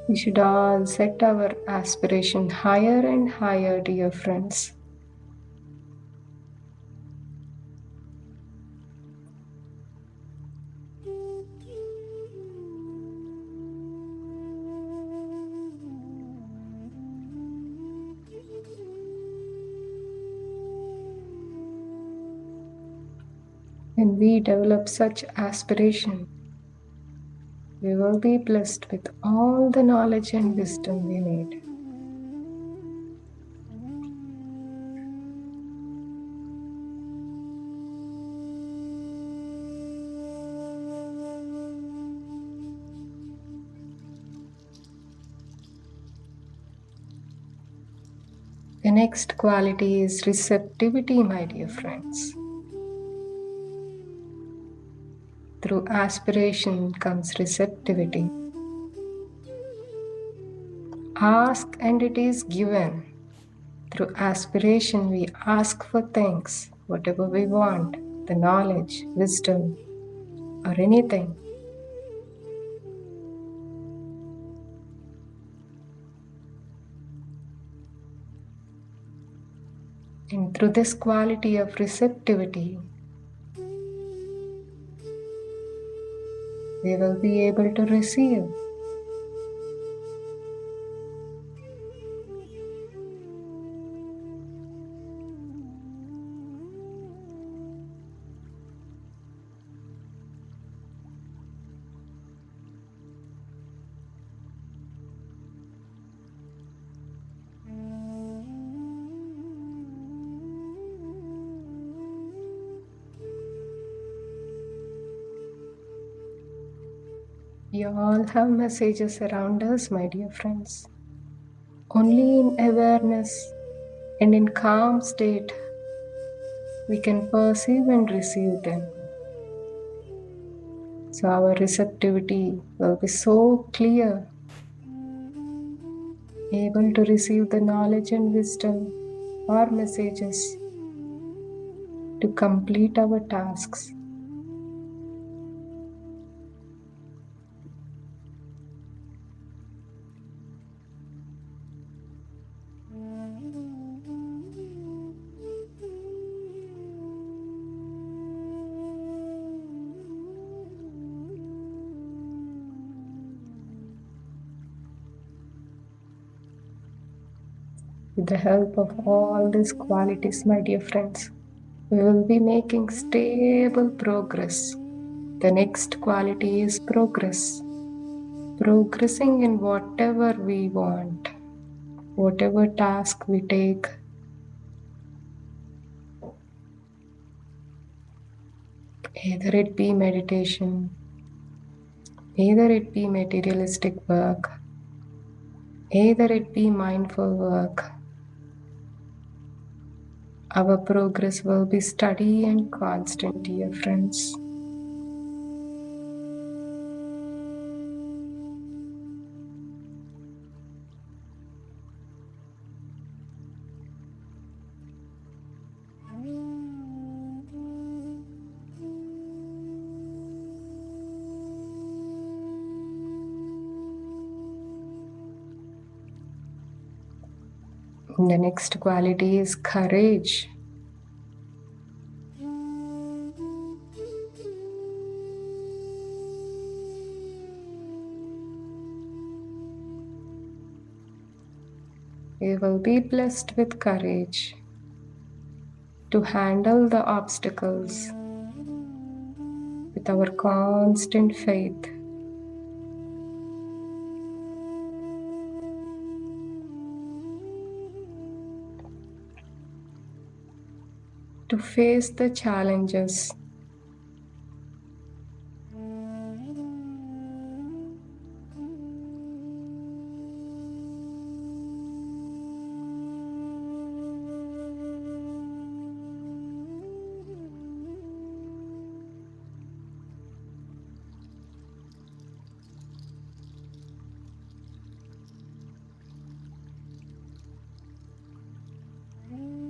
We should all set our aspiration higher and higher, dear friends. When we develop such aspiration, we will be blessed with all the knowledge and wisdom we need. The next quality is receptivity, my dear friends. Through aspiration comes receptivity. Ask and it is given. Through aspiration, we ask for things, whatever we want, the knowledge, wisdom, or anything. And through this quality of receptivity, we will be able to receive. We all have messages around us, my dear friends. Only in awareness and in calm state we can perceive and receive them. So our receptivity will be so clear, able to receive the knowledge and wisdom or messages to complete our tasks. With the help of all these qualities, my dear friends, we will be making stable progress. The next quality is progress. Progressing in whatever we want, whatever task we take. Either it be meditation, either it be materialistic work, either it be mindful work. Our progress will be steady and constant, dear friends. The next quality is courage. We will be blessed with courage to handle the obstacles with our constant faith. To face the challenges.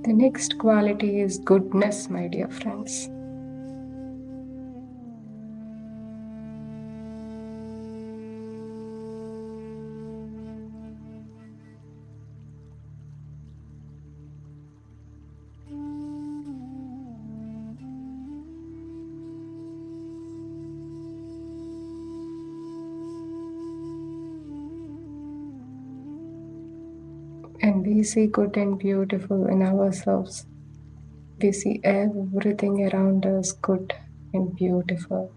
The next quality is goodness, my dear friends. And we see good and beautiful in ourselves. We see everything around us good and beautiful.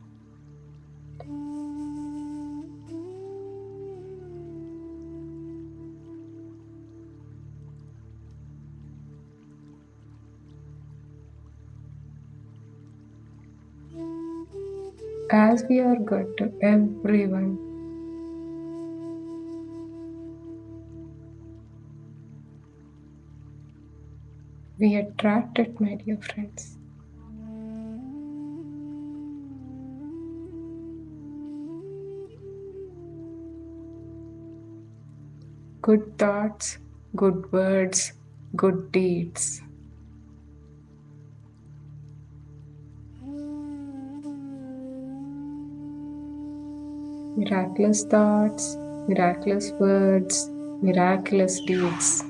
As we are good to everyone, we attract it, my dear friends. Good thoughts, good words, good deeds. Miraculous thoughts, miraculous words, miraculous deeds.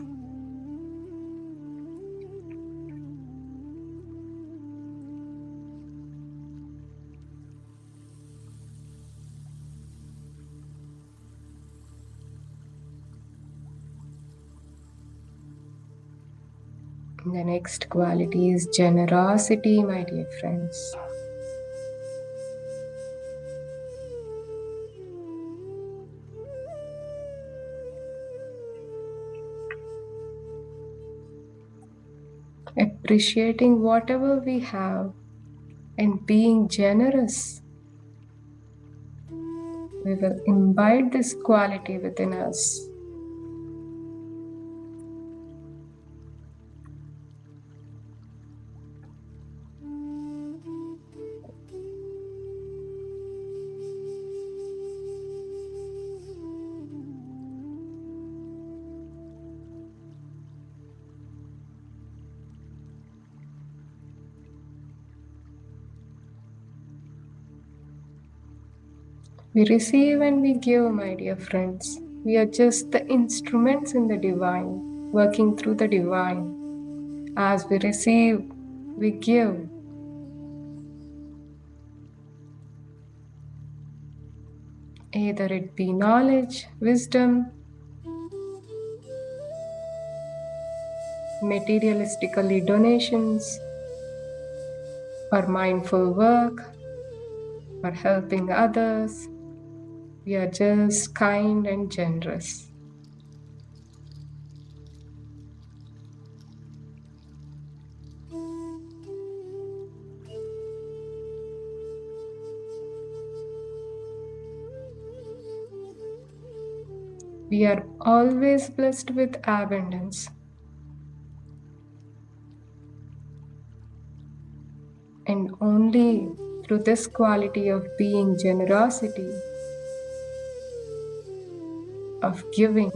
The next quality is generosity, my dear friends. Appreciating whatever we have and being generous. We will imbibe this quality within us. We receive and we give, my dear friends. We are just the instruments in the divine, working through the divine. As we receive, we give. Either it be knowledge, wisdom, materialistically donations, or mindful work, or helping others. We are just kind and generous. We are always blessed with abundance. And only through this quality of being generosity, of giving,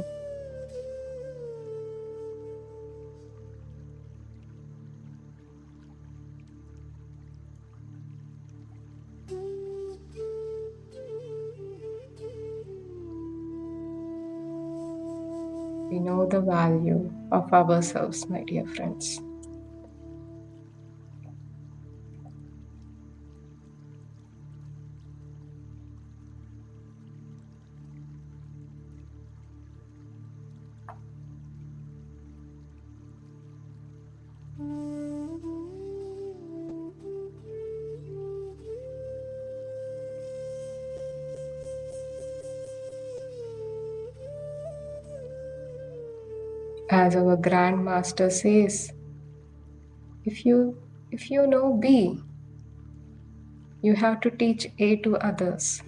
we know the value of ourselves, my dear friends. As our Grandmaster says, if you know B, you have to teach A to others.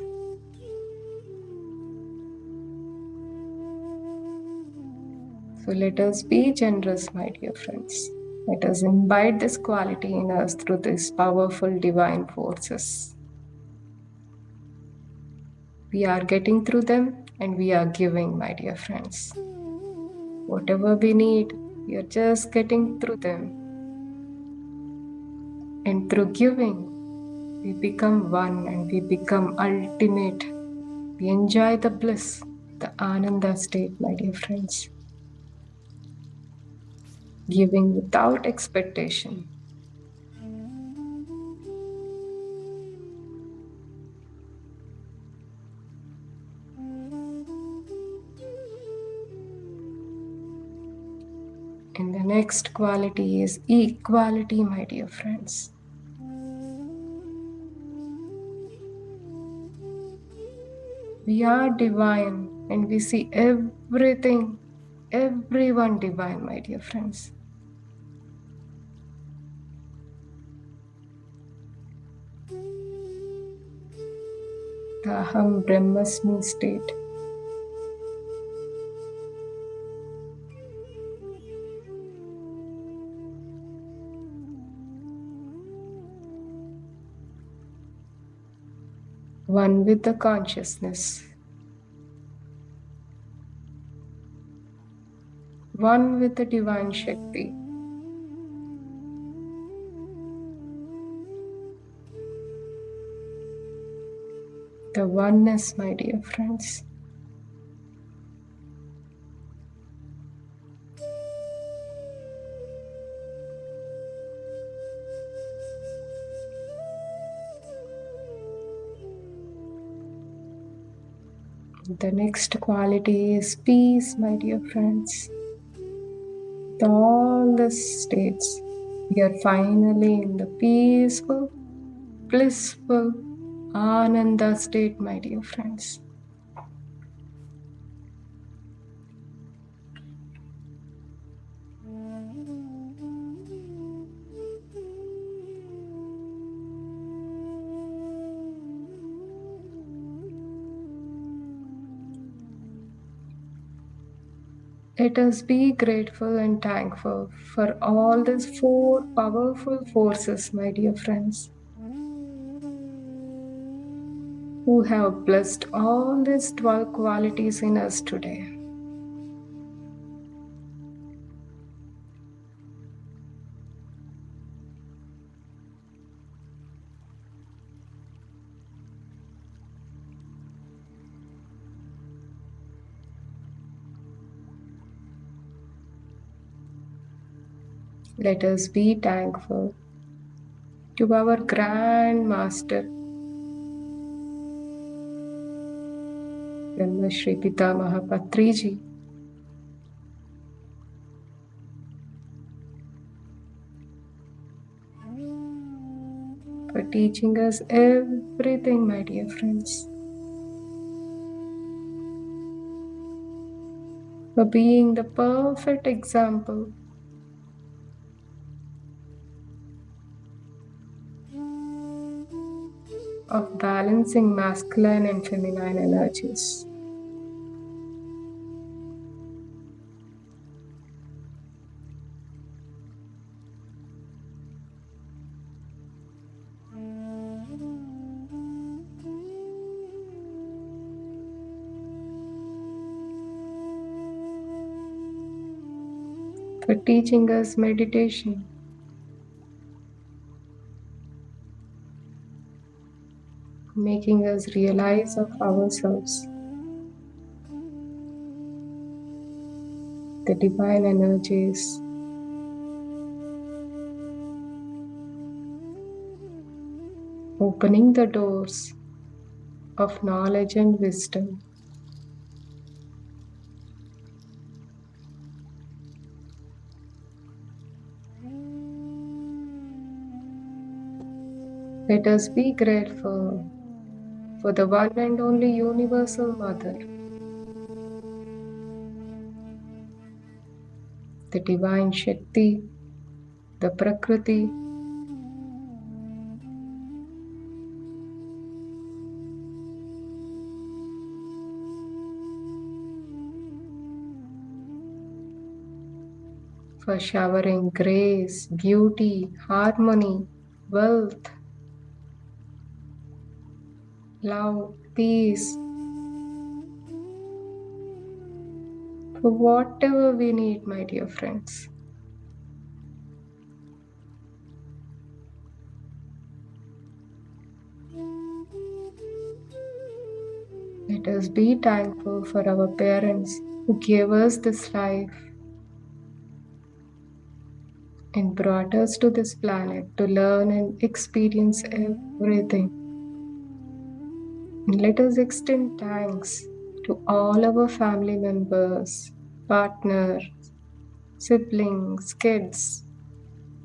So let us be generous, my dear friends. Let us imbibe this quality in us through these powerful divine forces. We are getting through them and we are giving, my dear friends. Whatever we need, We are just getting through them. And through giving, we become one and we become ultimate. We enjoy the bliss, the Ananda state, my dear friends. Giving without expectation. And the next quality is equality, my dear friends. We are divine and we see everything, everyone divine, my dear friends. The Aham Brahmasmi state. One with the consciousness. One with the divine Shakti. The oneness, my dear friends. The next quality is peace, my dear friends. With all the states, we are finally in the peaceful, blissful, Ananda state, my dear friends. Let us be grateful and thankful for all these 4 powerful forces, my dear friends, who have blessed all these 12 qualities in us today. Let us be thankful to our Grand Master, Brahma Shri Pitamaha Patriji, for teaching us everything, my dear friends, for being the perfect example of balancing masculine and feminine energies. For teaching us meditation, making us realize of ourselves, the divine energies, opening the doors of knowledge and wisdom. Let us be grateful for the one and only Universal Mother, the Divine Shakti, the Prakriti, for showering grace, beauty, harmony, wealth, love, peace, for whatever we need, my dear friends. Let us be thankful for our parents who gave us this life and brought us to this planet to learn and experience everything. And let us extend thanks to all our family members, partners, siblings, kids,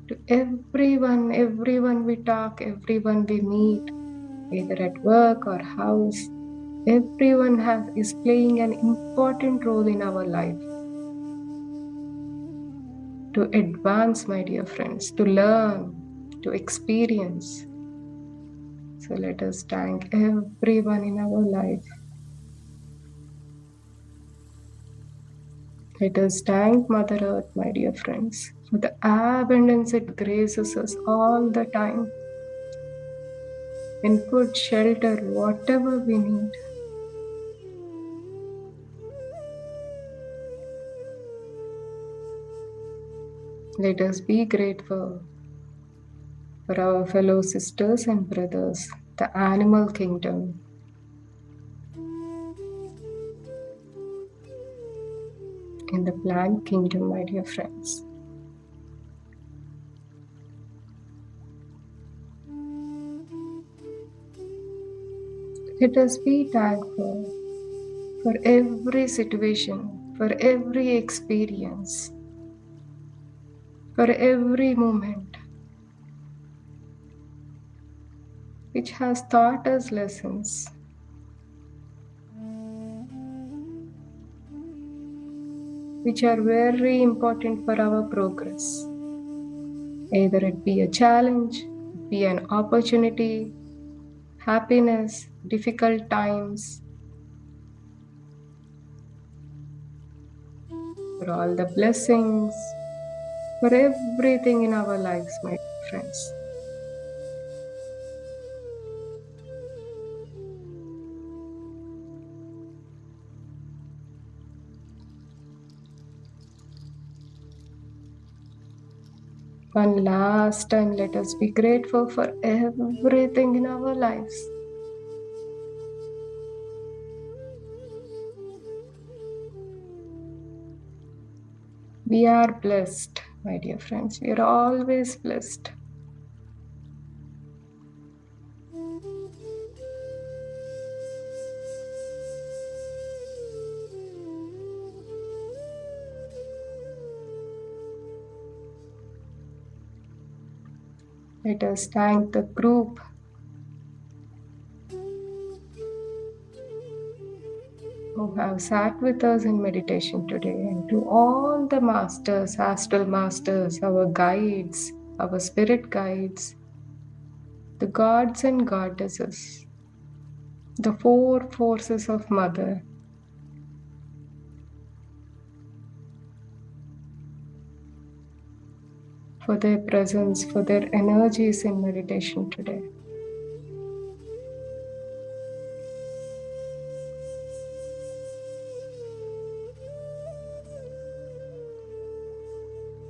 to everyone we talk, everyone we meet, either at work or house. Everyone is playing an important role in our life to advance, my dear friends, to learn, to experience. So let us thank everyone in our life. Let us thank Mother Earth, my dear friends, for the abundance it graces us all the time. In food, shelter, whatever we need. Let us be grateful for our fellow sisters and brothers, the animal kingdom. In the plant kingdom, my dear friends. Let us be thankful for every situation, for every experience, for every moment which has taught us lessons. Which are very important for our progress. Either it be a challenge, be an opportunity, happiness, difficult times, for all the blessings, for everything in our lives, my friends. One last time, let us be grateful for everything in our lives. We are blessed, my dear friends. We are always blessed. Let us thank the group who have sat with us in meditation today, and to all the masters, astral masters, our guides, our spirit guides, the gods and goddesses, the four forces of Mother, for their presence, for their energies in meditation today.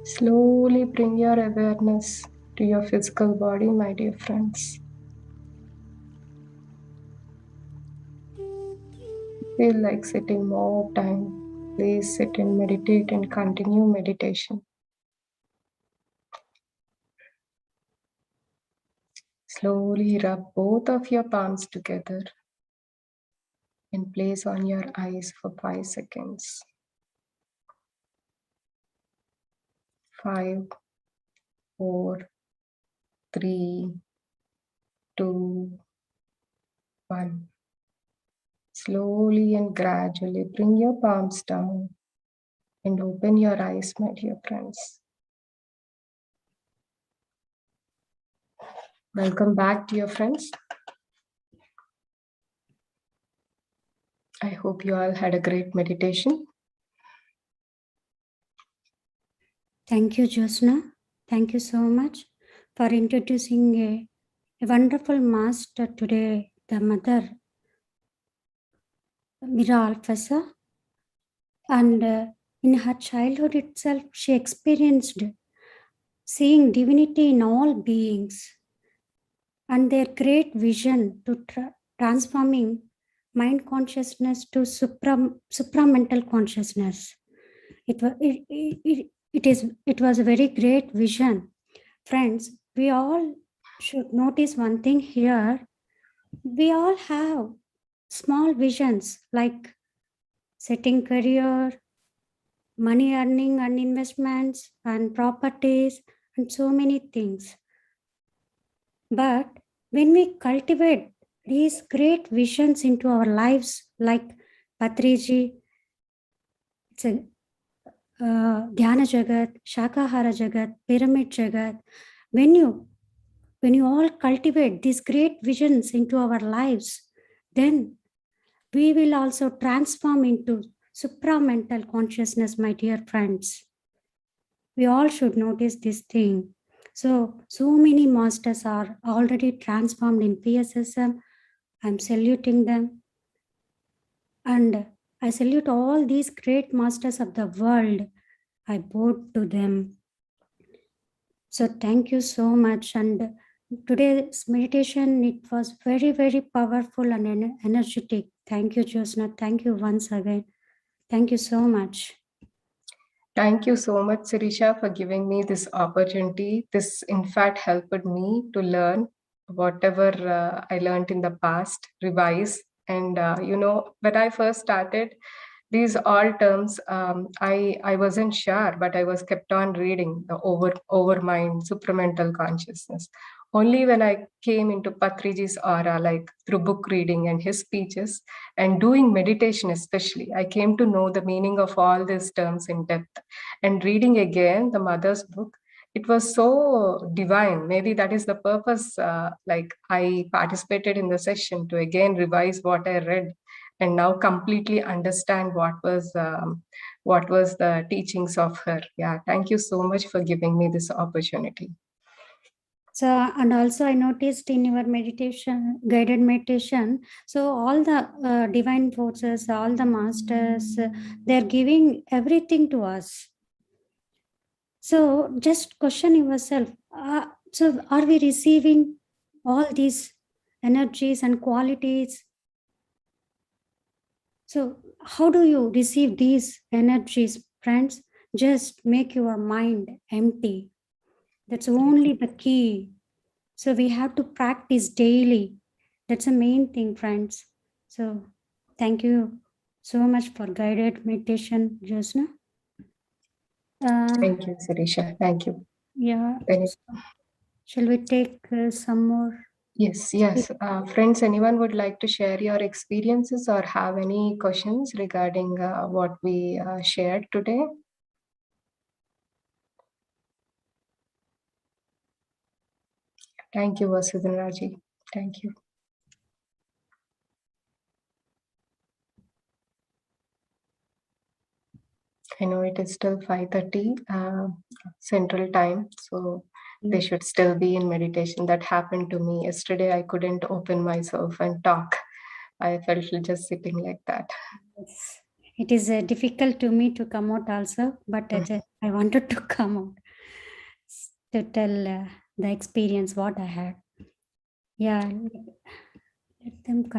Slowly bring your awareness to your physical body, my dear friends. Feel like sitting more time. Please sit and meditate and continue meditation. Slowly rub both of your palms together and place on your eyes for 5 seconds. 5, 4, 3, 2, 1. Slowly and gradually bring your palms down and open your eyes, my dear friends. Welcome back, dear friends. I hope you all had a great meditation. Thank you, Josna. Thank you so much for introducing a wonderful master today, the Mother, Mira Alfasa. And in her childhood itself, she experienced seeing divinity in all beings and their great vision to transforming mind consciousness to supramental consciousness. It was a very great vision. Friends, we all should notice one thing here. We all have small visions like setting career, money earning and investments and properties and so many things. But when we cultivate these great visions into our lives, like Patriji, it's a Dhyana Jagat, Shakahara Jagat, Pyramid Jagat, when you all cultivate these great visions into our lives, then we will also transform into supramental consciousness, my dear friends. We all should notice this thing. So many masters are already transformed in PSSM. I'm saluting them. And I salute all these great masters of the world. I bow to them. So thank you so much. And today's meditation, it was very, very powerful and energetic. Thank you, Josna. Thank you once again. Thank you so much. Thank you so much, Sirisha, for giving me this opportunity. This, in fact, helped me to learn whatever I learned in the past, revise. And, when I first started, these all terms, I wasn't sure, but I was kept on reading the overmind, supramental consciousness. Only when I came into Patriji's aura, like through book reading and his speeches and doing meditation especially, I came to know the meaning of all these terms in depth. And reading again the mother's book, it was so divine. Maybe that is the purpose, like I participated in the session to again revise what I read and now completely understand what was the teachings of her. Yeah, thank you so much for giving me this opportunity. So, and also I noticed in your meditation, guided meditation, so all the divine forces, all the masters, they're giving everything to us. So just question yourself, so are we receiving all these energies and qualities? So how do you receive these energies, friends? Just make your mind empty. That's only the key. So we have to practice daily. That's the main thing, friends. So thank you so much for guided meditation, Josna. Thank you, Sirisha. Thank you. Yeah. Shall we take some more? Yes. Friends, anyone would like to share your experiences or have any questions regarding what we shared today? Thank you, Vasudhan Raji. Thank you. I know it is still 5:30 Central Time, so they should still be in meditation. That happened to me yesterday. I couldn't open myself and talk. I felt just sitting like that. Yes. It is difficult to me to come out also, but I wanted to come out to tell the experience what I had. Yeah, let them